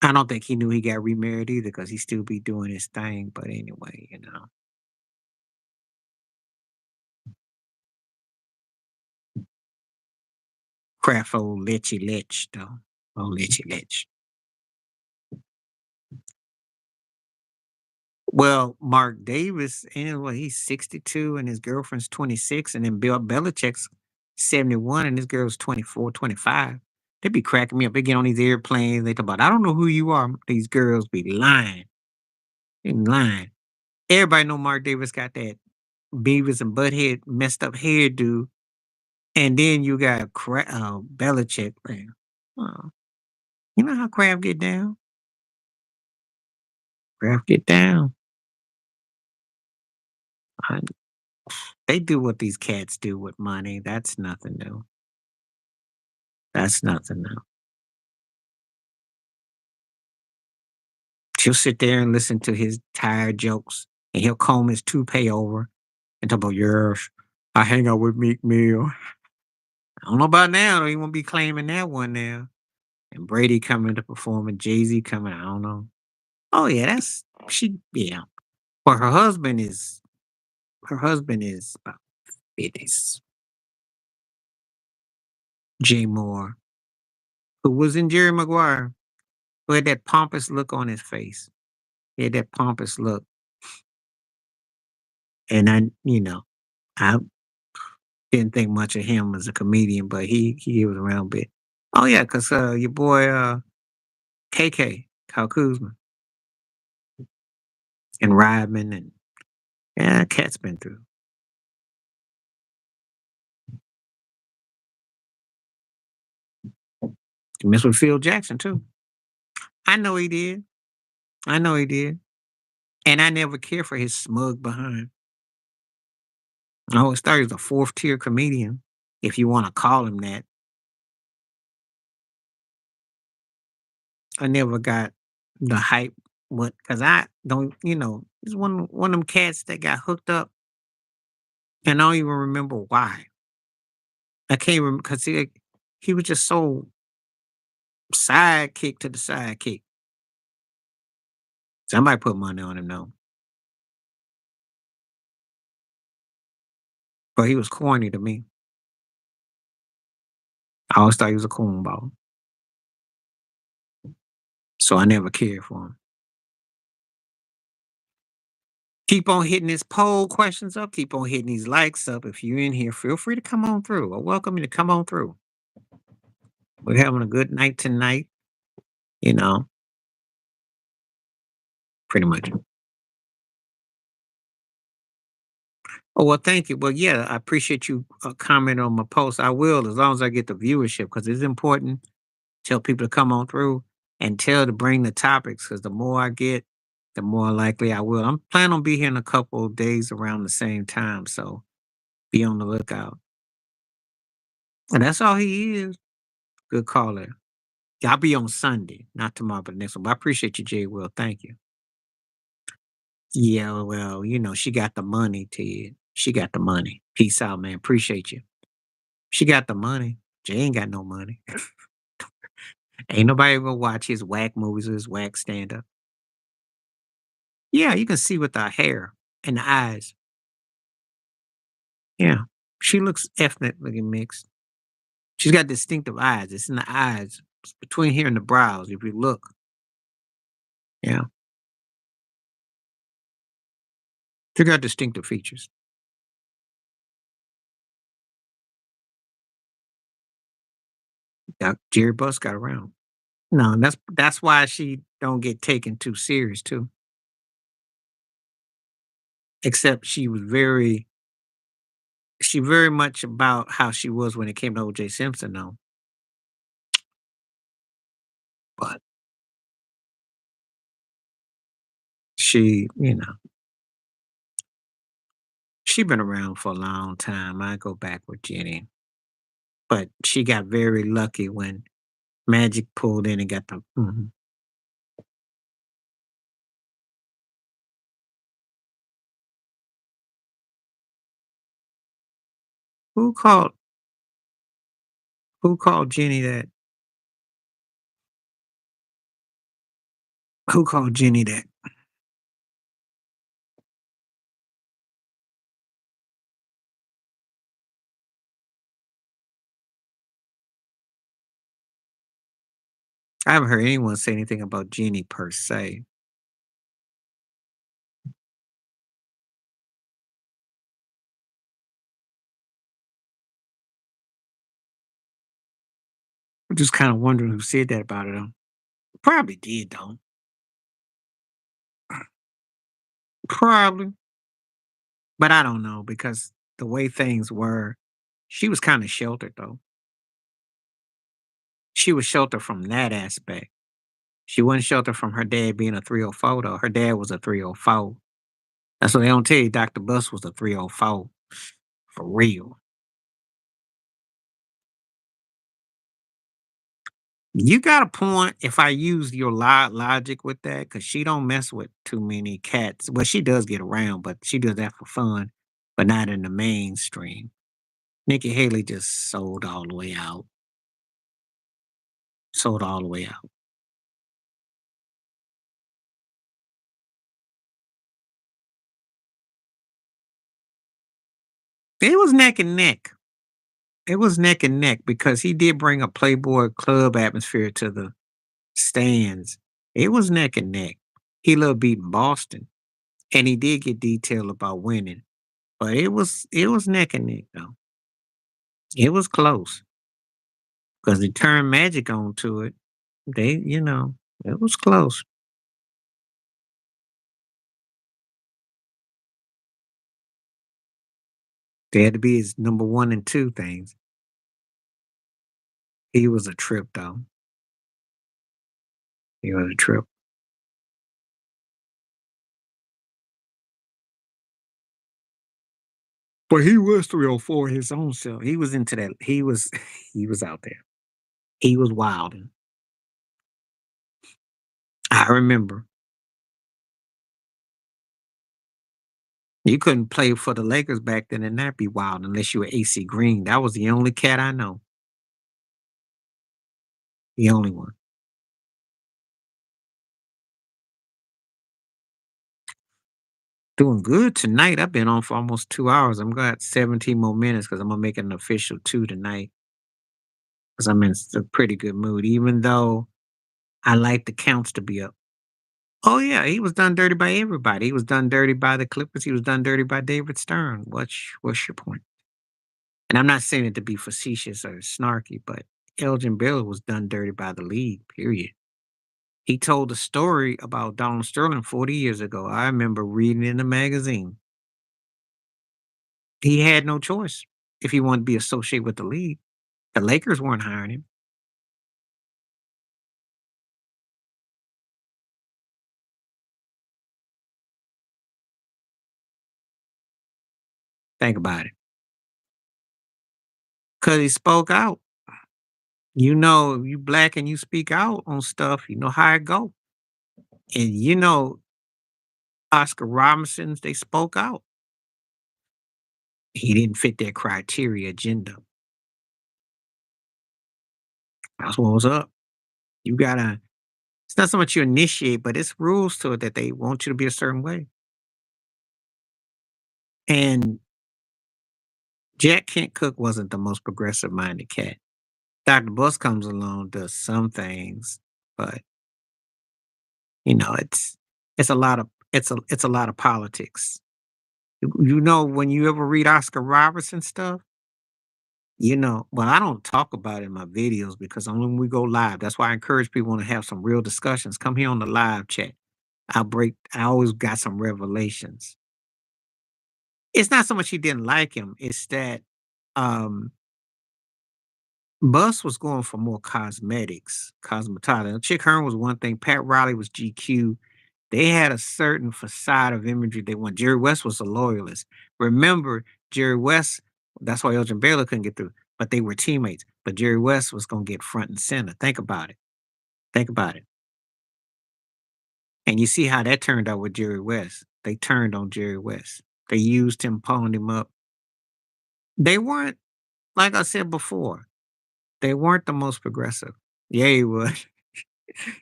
I don't think he knew he got remarried either because he still be doing his thing. But anyway, Kraft old lechy lech though. Old lechy lech. Well, Mark Davis, anyway, he's 62 and his girlfriend's 26, and then Bill Belichick's 71 and his girl's 24, 25. They be cracking me up. They get on these airplanes. They talk about, I don't know who you are. These girls be lying. They lying. Everybody know Mark Davis got that Beavis and Butthead messed up hairdo. And then you got Belichick. Man. Uh, you know how Kraft get down? Kraft get down. I, they do what these cats do with money. That's nothing new. That's nothing new. She'll sit there and listen to his tired jokes, and he'll comb his toupee over and talk about, yes, I hang out with Meek Mill. I don't know about now, though. He won't be claiming that one now. And Brady coming to perform and Jay-Z coming, I don't know. Oh, yeah, yeah. But her husband is about 50s. Jay Moore, who was in Jerry Maguire, who had that pompous look on his face. He had that pompous look. And I didn't think much of him as a comedian, but he was around a bit. Oh yeah, cause your boy KK Kyle Kuzma and Ryman and yeah, Cat's been through. He messed with Phil Jackson too. I know he did. I know he did. And I never cared for his smug behind. I always thought he was a fourth tier comedian, if you want to call him that. I never got the hype. What? Because I don't, he's one of them cats that got hooked up, and I don't even remember why. I can't remember because he was just so sidekick to the sidekick. Somebody put money on him though, but he was corny to me. I always thought he was a cornball, so I never cared for him. Keep on hitting this poll questions up. Keep on hitting these likes up. If you're in here, feel free to come on through. I welcome you to come on through. We're having a good night tonight. You know, pretty much. Oh well, thank you. Well, yeah, I appreciate you commenting on my post. I will as long as I get the viewership because it's important. Tell people to come on through and tell to bring the topics because the more I get, the more likely I will. I'm planning on being here in a couple of days around the same time, so be on the lookout. And that's all he is. Good caller. Yeah, I'll be on Sunday, not tomorrow, but next one. But I appreciate you, Jay. Will. Thank you. Yeah, well, she got the money, Ted. She got the money. Peace out, man. Appreciate you. She got the money. Jay ain't got no money. Ain't nobody gonna watch his whack movies or his whack stand up. Yeah, you can see with her hair and the eyes. Yeah. She looks ethnically mixed. She's got distinctive eyes. It's in the eyes. It's between here and the brows, if you look. Yeah. She got distinctive features. Jerry Buss got around. No, and that's why she don't get taken too serious too. Except she very much about how she was when it came to O.J. Simpson though. But she, she been around for a long time. I go back with Jenny. But she got very lucky when Magic pulled in and got the who called who called Jenny that? Who called Jenny that? I haven't heard anyone say anything about Jenny per se. I'm just kind of wondering who said that about her though. Probably did though. Probably. But I don't know because the way things were, she was kind of sheltered though. She was sheltered from that aspect. She wasn't sheltered from her dad being a 304 though. Her dad was a 304. That's what they don't tell you. Dr. Bus was a 304 for real. You got a point if I use your logic with that, because she don't mess with too many cats. Well, she does get around, but she does that for fun, but not in the mainstream. Nikki Haley just sold all the way out. Sold all the way out. It was neck and neck. It was neck and neck because he did bring a Playboy club atmosphere to the stands. It was neck and neck. He loved beating Boston, and he did get detailed about winning, but it was neck and neck though. It was close because he turned Magic onto it. It was close. They had to be his number one and two things. He was a trip though. He was a trip. But he was 304 his own self. He was into that. He was out there. He was wilding. I remember. You couldn't play for the Lakers back then and not be wild unless you were AC Green. That was the only cat I know. The only one. Doing good tonight. I've been on for almost 2 hours. I'm got 17 more minutes because I'm gonna make it an official two tonight. Because I'm in a pretty good mood, even though I like the counts to be up. Oh yeah, he was done dirty by everybody. He was done dirty by the Clippers. He was done dirty by David Stern. What's your point? And I'm not saying it to be facetious or snarky, but Elgin Baylor was done dirty by the league. Period. He told a story about Donald Sterling 40 years ago. I remember reading in the magazine. He had no choice if he wanted to be associated with the league. The Lakers weren't hiring him. Think about it. Because he spoke out. You black and you speak out on stuff, you know how it go. And Oscar Robinson's, they spoke out. He didn't fit their criteria agenda. That's what was up. You gotta it's not so much you initiate, but it's rules to it that they want you to be a certain way. And Jack Kent Cook wasn't the most progressive minded cat. Dr. Buss comes along, does some things, but it's a lot of politics. When you ever read Oscar Robertson stuff, Well, I don't talk about it in my videos because only when we go live. That's why I encourage people to have some real discussions. Come here on the live chat. I always got some revelations. It's not so much he didn't like him, it's that um Bus was going for more cosmetics, cosmetology. Chick Hearn was one thing, Pat Riley was GQ. They had a certain facade of imagery they want. Jerry West was a loyalist. Remember, Jerry West, that's why Elgin Baylor couldn't get through, but they were teammates. But Jerry West was going to get front and center. Think about it. Think about it. And you see how that turned out with Jerry West. They turned on Jerry West. They used him, pawned him up. They weren't, like I said before, they weren't the most progressive. Yeah, he was.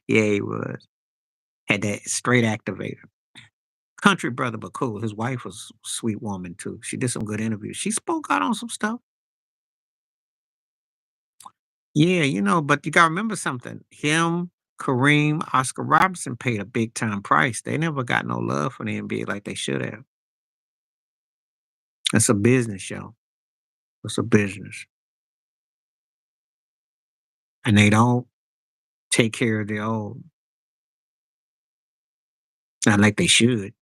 Yeah, he was. Had that straight activator. Country brother, but cool. His wife was a sweet woman too. She did some good interviews. She spoke out on some stuff. Yeah, but you gotta remember something. Him, Kareem, Oscar Robertson paid a big time price. They never got no love from the NBA like they should have. It's a business show. It's a business. And they don't take care of their own. Not like they should.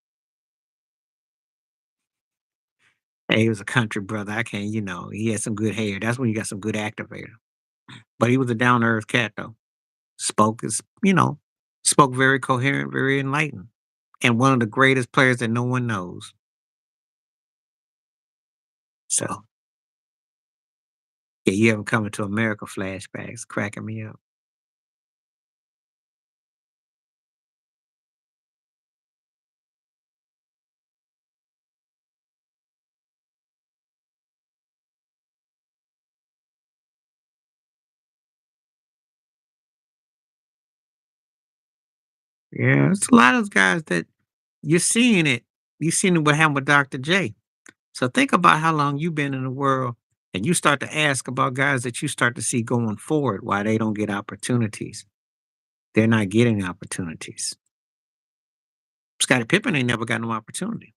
Hey, he was a country brother. I can't, he had some good hair. That's when you got some good activator. But he was a down to earth cat though. Spoke is, spoke very coherent, very enlightened, and one of the greatest players that no one knows. So, yeah, you haven't coming to America flashbacks, cracking me up. Yeah, it's a lot of those guys that you're seeing it. You've seen it what happened with Dr. J. So think about how long you've been in the world, and you start to ask about guys that you start to see going forward why they don't get opportunities. They're not getting opportunities. Scottie Pippen ain't never got no opportunity.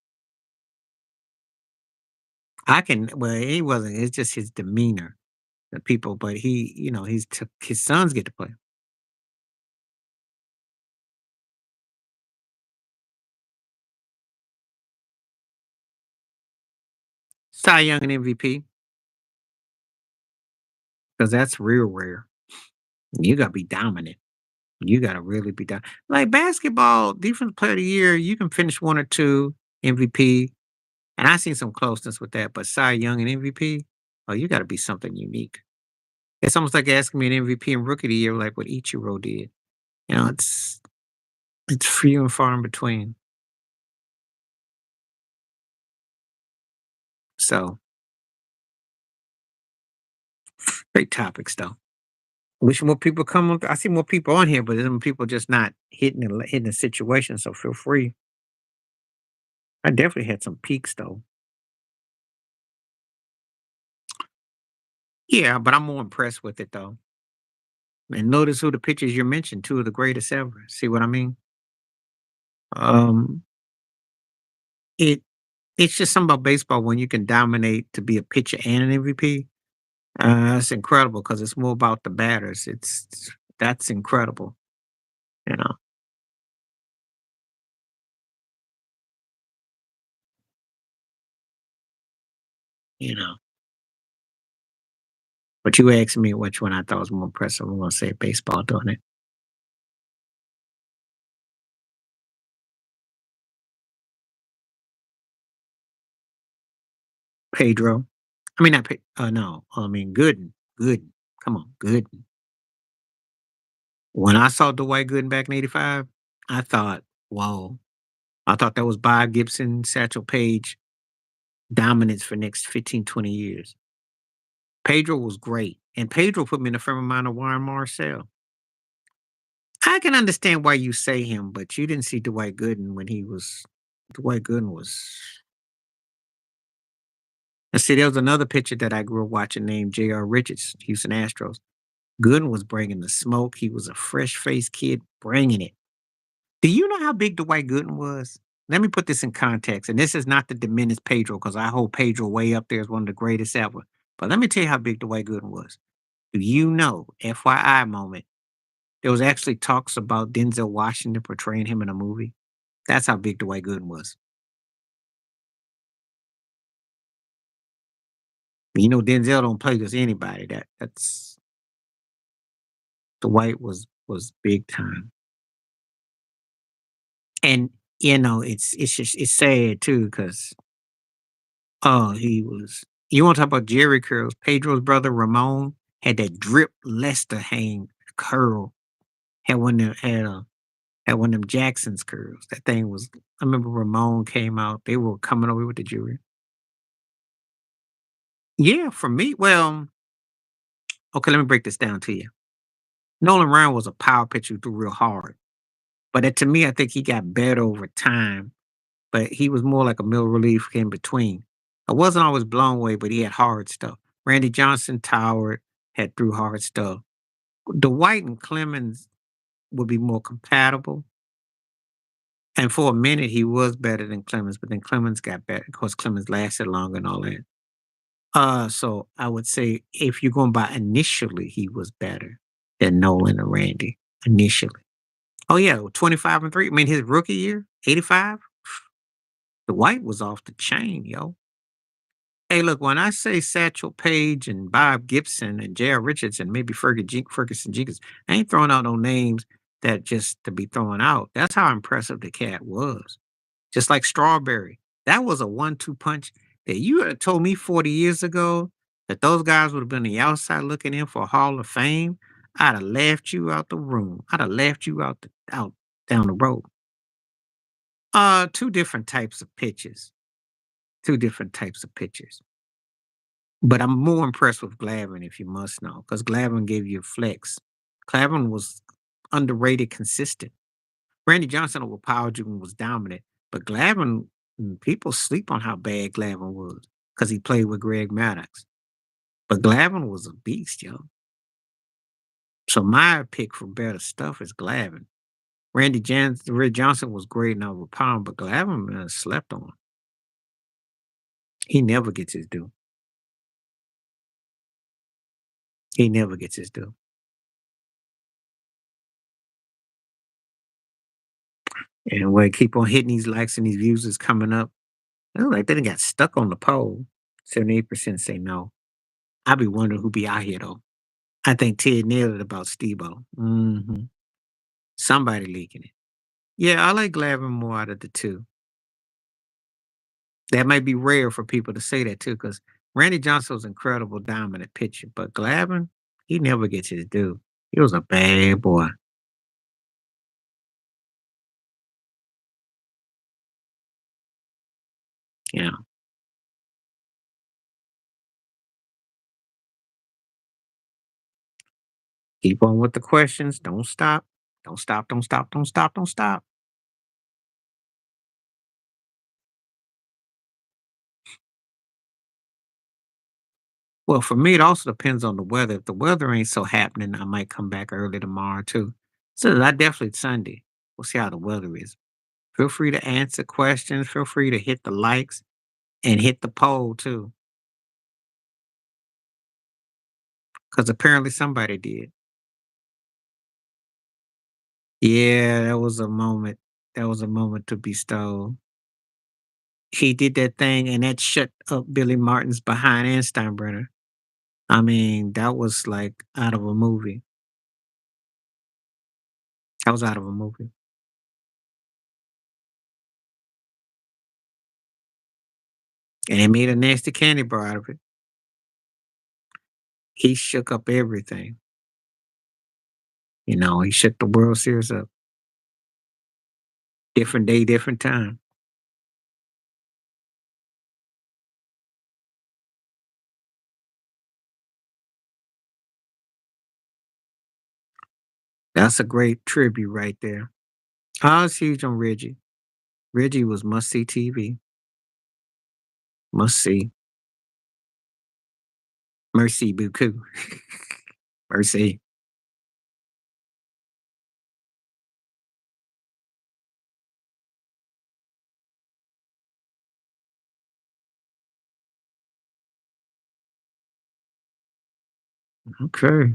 Well, he wasn't. It's just his demeanor, the people. But he's took his sons get to play. Cy Young and MVP because that's real rare. You gotta be dominant. You gotta really be down. Like basketball, defensive player of the year, you can finish one or two MVP, and I seen some closeness with that. But Cy Young and MVP, oh, you gotta be something unique. It's almost like asking me an MVP and Rookie of the Year, like what Ichiro did. It's few and far in between. So great topics though. Wish more people come on. I see more people on here, but some people just not hitting the situation. So feel free. I definitely had some peaks though. Yeah, but I'm more impressed with it though. And notice who the pitchers you mentioned, two of the greatest ever. See what I mean? Um, it it's just something about baseball when you can dominate to be a pitcher and an MVP. It's incredible because it's more about the batters. That's incredible. You know, you know. But you asked me which one I thought was more impressive. I'm gonna say baseball doing it. Pedro. I mean not no. I mean Gooden. Gooden. Come on, Gooden. When I saw Dwight Gooden back in '85, I thought, whoa. I thought that was Bob Gibson, Satchel Paige dominance for next 15, 20 years. Pedro was great. And Pedro put me in a frame of mind of Warren Marcel. I can understand why you say him, but you didn't see Dwight Gooden when he was Dwight Gooden was and see, there was another pitcher that I grew up watching named J.R. Richards, Houston Astros. Gooden was bringing the smoke. He was a fresh faced kid bringing it. Do you know how big Dwight Gooden was? Let me put this in context. And this is not to diminish Pedro because I hold Pedro way up there as one of the greatest ever. But let me tell you how big Dwight Gooden was. Do you know, FYI moment, there was actually talks about Denzel Washington portraying him in a movie? That's how big Dwight Gooden was. You know, Denzel don't play just anybody. That's Dwight was big time. And you know, it's just it's sad too, because oh, he was you want to talk about Jerry curls. Pedro's brother Ramon had that drip Lester hang curl. Had one of them had one of them Jackson's curls. That thing was I remember Ramon came out. They were coming over with the jury. Yeah, for me, well, okay, let me break this down to you. Nolan Ryan was a power pitcher who threw real hard. But to me, I think he got better over time. But he was more like a middle relief in between. I wasn't always blown away, but he had hard stuff. Randy Johnson towered, had through hard stuff. Dwight and Clemens would be more compatible. And for a minute, he was better than Clemens, but then Clemens got better. Of course, Clemens lasted longer and all that. So I would say if you're going by initially, he was better than Nolan and Randy initially. Oh yeah, 25 and 3. I mean, his rookie year, 85. The White was off the chain, yo. Hey, look, when I say Satchel Paige and Bob Gibson and J.R. Richardson, maybe Ferguson Jenkins, I ain't throwing out no names that just to be thrown out. That's how impressive the cat was. Just like Strawberry. That was a 1-2 punch that you had told me 40 years ago that those guys would have been the outside looking in for Hall of Fame. I'd have laughed you out the room. I'd have laughed you out down the road. Two different types of pitches. Two different types of pitchers. But I'm more impressed with Glavine, if you must know, because Glavine gave you a flex. Glavine was underrated, consistent. Randy Johnson overpowered you and was dominant, but Glavine, people sleep on how bad Glavine was because he played with Greg Maddox. But Glavine was a beast, yo. So my pick for better stuff is Glavine. Red Johnson was great and overpowered, but Glavine slept on. He never gets his due. He never gets his due. And we keep on hitting these likes and these views is coming up. It look like they done got stuck on the poll. 78% say no. I be wondering who be out here though. I think Ted nailed it about Steve-O. Somebody leaking it. Yeah, I like Glavin more out of the two. That might be rare for people to say that too, because Randy Johnson was incredible dominant pitcher, but Glavin, he never gets his due. He was a bad boy. Yeah. Keep on with the questions. Don't stop. Don't stop. Don't stop. Don't stop. Don't stop. Well, for me, it also depends on the weather. If the weather ain't so happening, I might come back early tomorrow too. So I definitely Sunday. We'll see how the weather is. Feel free to answer questions. Feel free to hit the likes and hit the poll too, because apparently somebody did. Yeah, that was a moment. That was a moment to bestow. He did that thing, and that shut up Billy Martin's behind and Steinbrenner. I mean, that was like out of a movie. That was out of a movie. And they made a nasty candy bar out of it. He shook up everything. You know, he shook the World Series up. Different day, different time. That's a great tribute right there. I was huge on Reggie. Reggie was must see TV. Must see. Mercy Buku. Mercy. Okay.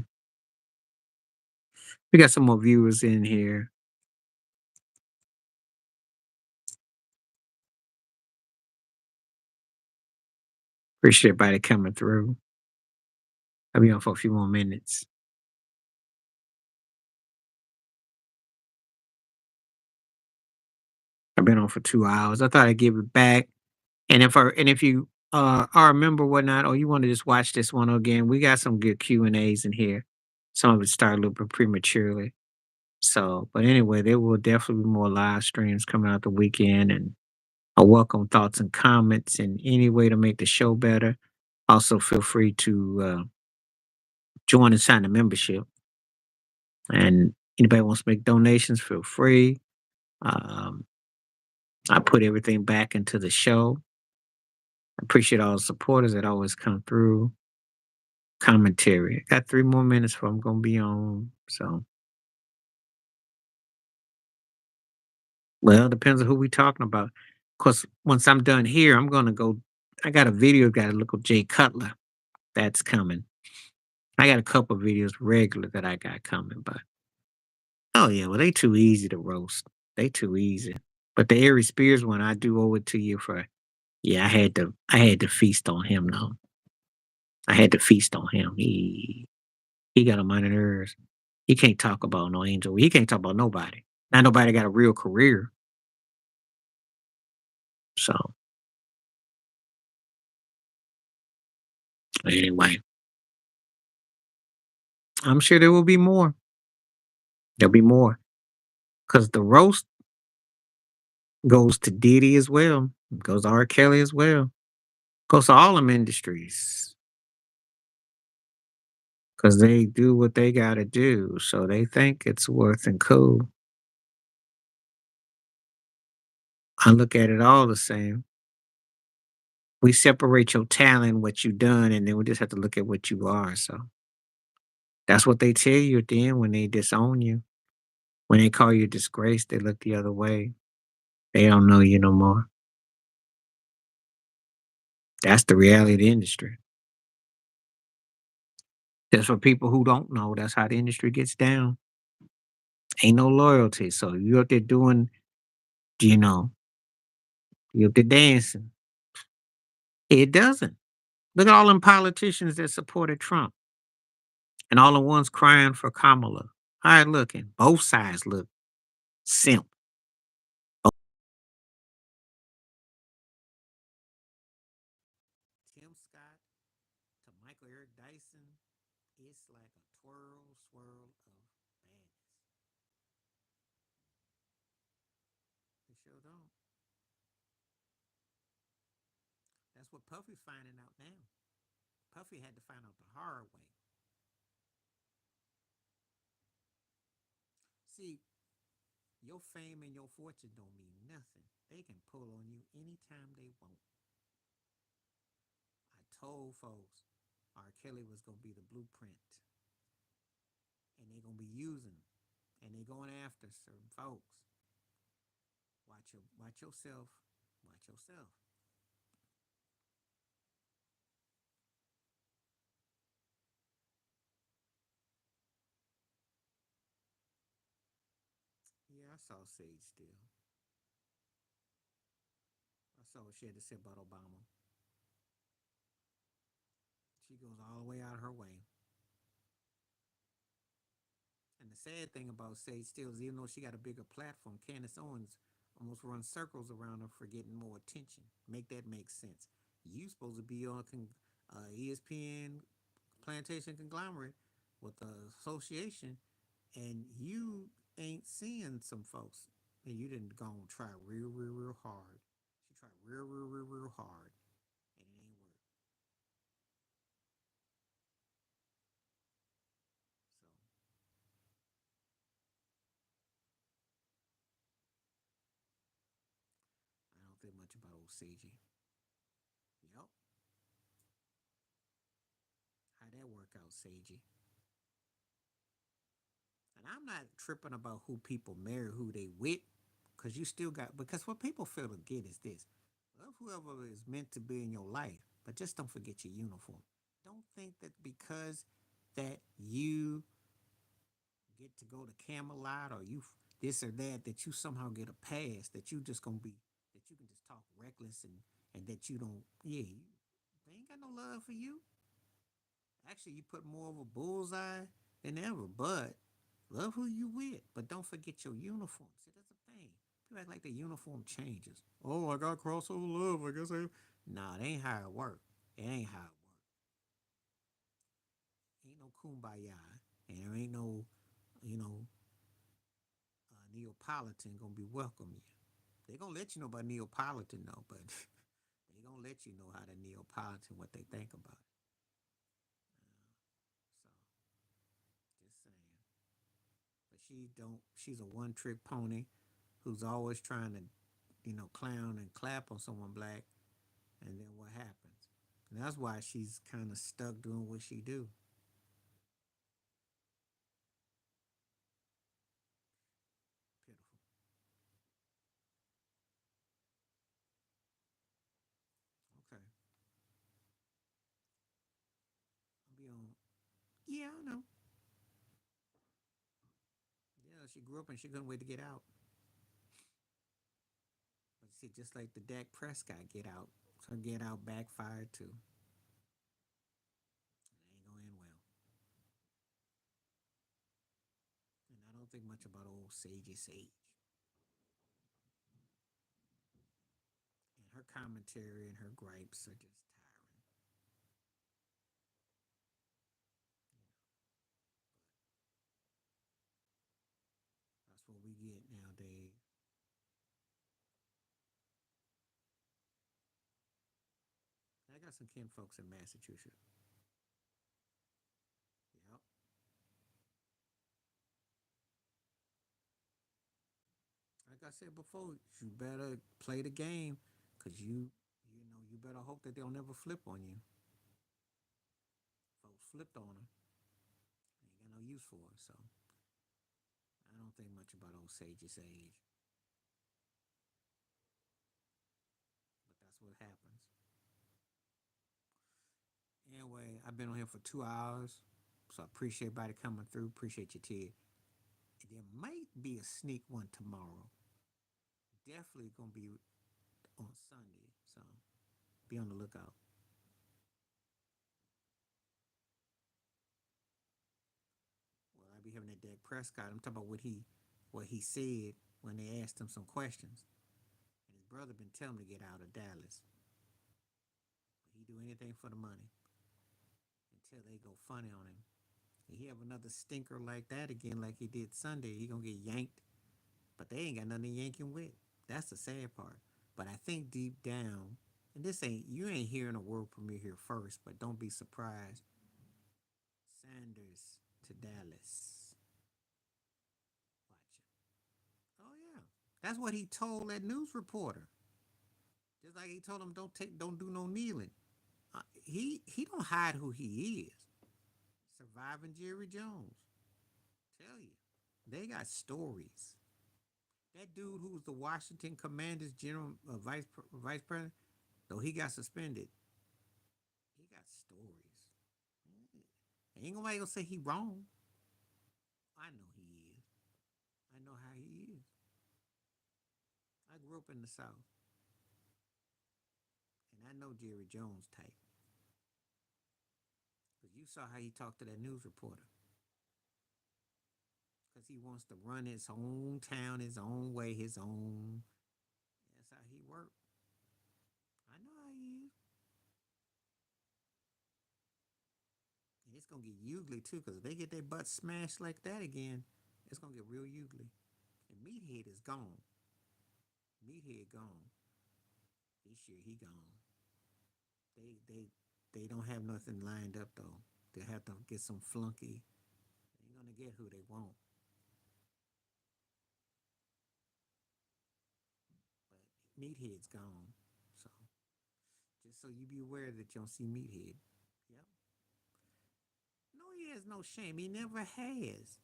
We got some more viewers in here. Appreciate everybody coming through. I'll be on for a few more minutes. I've been on for 2 hours. I thought I'd give it back. And if you are a member or whatnot, or you want to just watch this one again, we got some good Q&As in here. Some of it started a little bit prematurely. So, but anyway, there will definitely be more live streams coming out the weekend, and I welcome thoughts and comments and any way to make the show better. Also, feel free to join and sign the membership. And anybody wants to make donations, feel free. Um, I put everything back into the show. I appreciate all the supporters that always come through. Commentary. I got 3 more minutes before I'm gonna be on. So, well, it depends on who we talking about. Cause once I'm done here, I'm gonna go. I got a video. Got to look at Jay Cutler. That's coming. I got a couple of videos regular that I got coming, but oh yeah, well they too easy to roast. They too easy. But the Ari Spears one, I do owe it to you for. Yeah, I had to feast on him. No, I had to feast on him. He got on my nerves. He can't talk about no angel. He can't talk about nobody. Not nobody got a real career. So anyway, I'm sure there will be more. There'll be more because the roast goes to Diddy as well. Goes to R. Kelly as well. Goes to all them industries because they do what they got to do. So they think it's worth and cool. I look at it all the same. We separate your talent, what you done, and then we just have to look at what you are. So that's what they tell you at the end when they disown you. When they call you a disgrace, they look the other way. They don't know you no more. That's the reality of the industry. Just for people who don't know, that's how the industry gets down. Ain't no loyalty. So you up there doing, you know, you up there dancing. It doesn't. Look at all them politicians that supported Trump and all the ones crying for Kamala. How it looking? Both sides look simp. Tim Scott to Michael Eric Dyson, it's like a twirl, swirl of badness. They sure don't. That's what Puffy's finding out now. Puffy had to find out the hard way. See, your fame and your fortune don't mean nothing. They can pull on you anytime they want. I told folks R. Kelly was gonna be the blueprint, and they're gonna be using, and they're going after certain folks. Watch yourself. Watch yourself. Yeah, I saw Sage still. I saw what she had to say about Obama. She goes all the way out of her way. And the sad thing about Sage Steele is even though she got a bigger platform, Candace Owens almost runs circles around her for getting more attention. Make that make sense. You supposed to be on ESPN Plantation Conglomerate with the association, and you ain't seeing some folks, and you didn't go and try real hard. She tried real hard, and it ain't work. So I don't think much about old CG. Yep. How that work out, Sagey? And I'm not tripping about who people marry, who they with, because you still got, because what people fail to get is this. Love whoever is meant to be in your life, but just don't forget your uniform. Don't think that because that you get to go to Camelot or you this or that, that you somehow get a pass, that you just gonna be, that you can just talk reckless, and that you don't, yeah, they ain't got no love for you. Actually, you put more of a bullseye than ever. But love who you with, but don't forget your uniform. See, that's the thing. People act like the uniform changes. Oh, I got crossover love. I guess I. Nah, that ain't how it work. It ain't how it work. Ain't no kumbaya, and there ain't no, you know, Neapolitan gonna be welcome you. They gonna let you know about Neapolitan though, but they gonna let you know how the Neapolitan what they think about it. So just saying. But she don't. She's a one trick pony who's always trying to, clown and clap on someone black, and then what happens? And that's why she's kind of stuck doing what she do. Pitiful. Okay, I'll be on. Yeah, I know. Yeah, she grew up and she couldn't wait to get out. But see, just like the Dak Prescott get out, her get out backfired too. It ain't gonna end well. And I don't think much about old Sagey Sage and her commentary and her gripes are just tiring. You know, but that's what we get nowadays. I got some kin folks in Massachusetts. Yep. Like I said before, you better play the game, cause you better hope that they'll never flip on you. Folks flipped on her, ain't got no use for her. So I don't think much about old Sage's age, but that's what happens. Anyway, I've been on here for 2 hours, so I appreciate everybody coming through. Appreciate you, Ted. There might be a sneak one tomorrow. Definitely gonna be on Sunday, so be on the lookout. Well, I be having that Dak Prescott. I'm talking about what he said when they asked him some questions. And his brother been telling him to get out of Dallas. But he do anything for the money until they go funny on him. And he have another stinker like that again, like he did Sunday. He gonna get yanked, but they ain't got nothing to yank him with. That's the sad part. But I think deep down, and this ain't you ain't hearing a world premiere here first, but don't be surprised. Sanders to Dallas. Watch it. Oh yeah, that's what he told that news reporter. Just like he told him, don't do no kneeling. He don't hide who he is. Surviving Jerry Jones. Tell you, they got stories. That dude who was the Washington Commanders general vice president, though he got suspended, he got stories. Ain't nobody gonna say he wrong. I know he is. I know how he is. I grew up in the South, and I know Jerry Jones type. Because you saw how he talked to that news reporter. Because he wants to run his own town, his own way, his own. That's how he worked. I know how he is. And it's gonna get ugly too, because if they get their butt smashed like that again, it's gonna get real ugly. And Meathead is gone. Meathead gone. This year he gone. They don't have nothing lined up though. They have to get some flunky. They ain't gonna get who they want. But Meathead's gone. So just so you be aware that you don't see Meathead. Yep. No, he has no shame. He never has.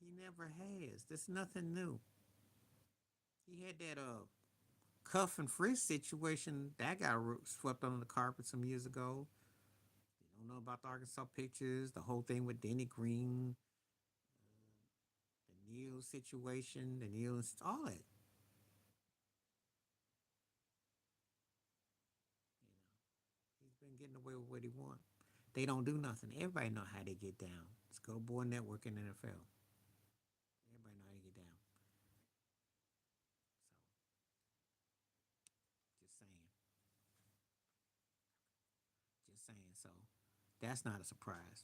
He never has. There's nothing new. He had that cuff and frisk situation that got swept under the carpet some years ago. don't know about the Arkansas pictures, the whole thing with Denny Green, the Neil situation, the Neil, all that. You know, he's been getting away with what he wants. They don't do nothing. Everybody know how they get down. Let's go to Board Network and NFL. Everybody know how to get down. So, just saying. Just saying. So, that's not a surprise.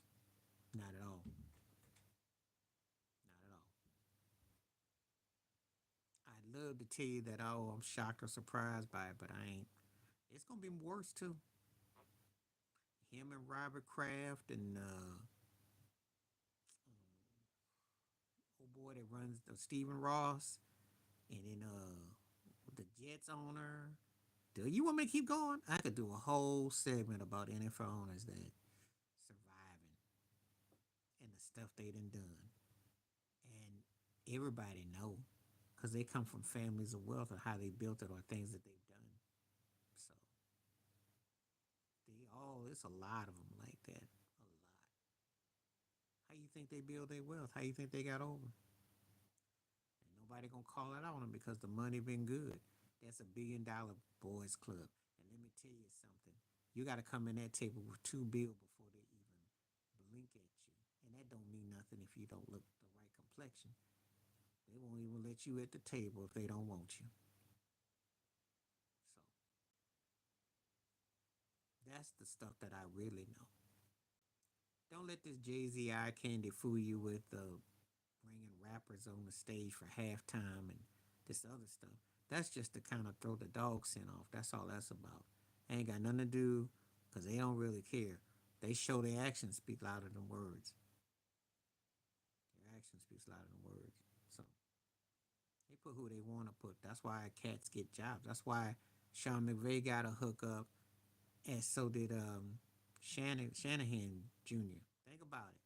Not at all. Not at all. I'd love to tell you that, oh, I'm shocked or surprised by it, but I ain't. It's going to be worse, too. Him and Robert Kraft and oh boy that runs the Stephen Ross, and then the Jets owner. Do you want me to keep going? I could do a whole segment about NFL owners that surviving and the stuff they done. And everybody know because they come from families of wealth or how they built it or things that they've done. So they all, it's a lot of them like that. A lot. How you think they build their wealth? How you think they got over? And nobody gonna call it out on them because the money been good. That's $1 billion boys club. And let me tell you something. You got to come in that table with 2 bills before they even blink at you. And that don't mean nothing if you don't look the right complexion. They won't even let you at the table if they don't want you. So that's the stuff that I really know. Don't let this Jay-Z eye candy fool you with bringing rappers on the stage for halftime and this other stuff. That's just to kind of throw the dog scent off. That's all that's about. Ain't got nothing to do because they don't really care. They show their actions speak louder than words. Their actions speaks louder than words. So they put who they want to put. That's why cats get jobs. That's why Sean McVay got a hookup, and so did Shanahan Jr. Think about it.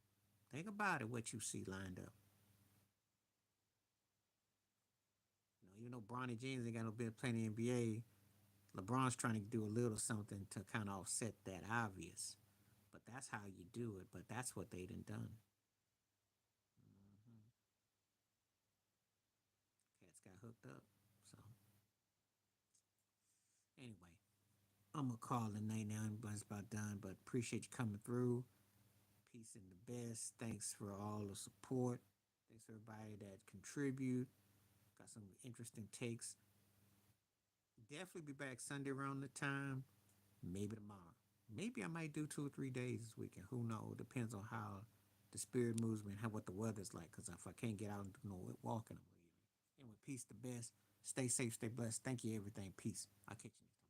Think about it. What you see lined up. You know, even though Bronny James ain't got no been playing in the NBA, LeBron's trying to do a little something to kind of offset that obvious. But that's how you do it. But that's what they done. Mm-hmm. Cats got hooked up. So anyway, I'm gonna call it a night now. Everybody's about done. But appreciate you coming through. Peace and the best. Thanks for all the support. Thanks for everybody that contribute. Got some interesting takes. Definitely be back Sunday around the time. Maybe tomorrow. Maybe I might do 2 or 3 days this weekend. Who knows? Depends on how the spirit moves me and how what the weather's like. Because if I can't get out and do no walking, I'm leaving. Anyway, peace the best. Stay safe, stay blessed. Thank you, everything. Peace. I'll catch you next time.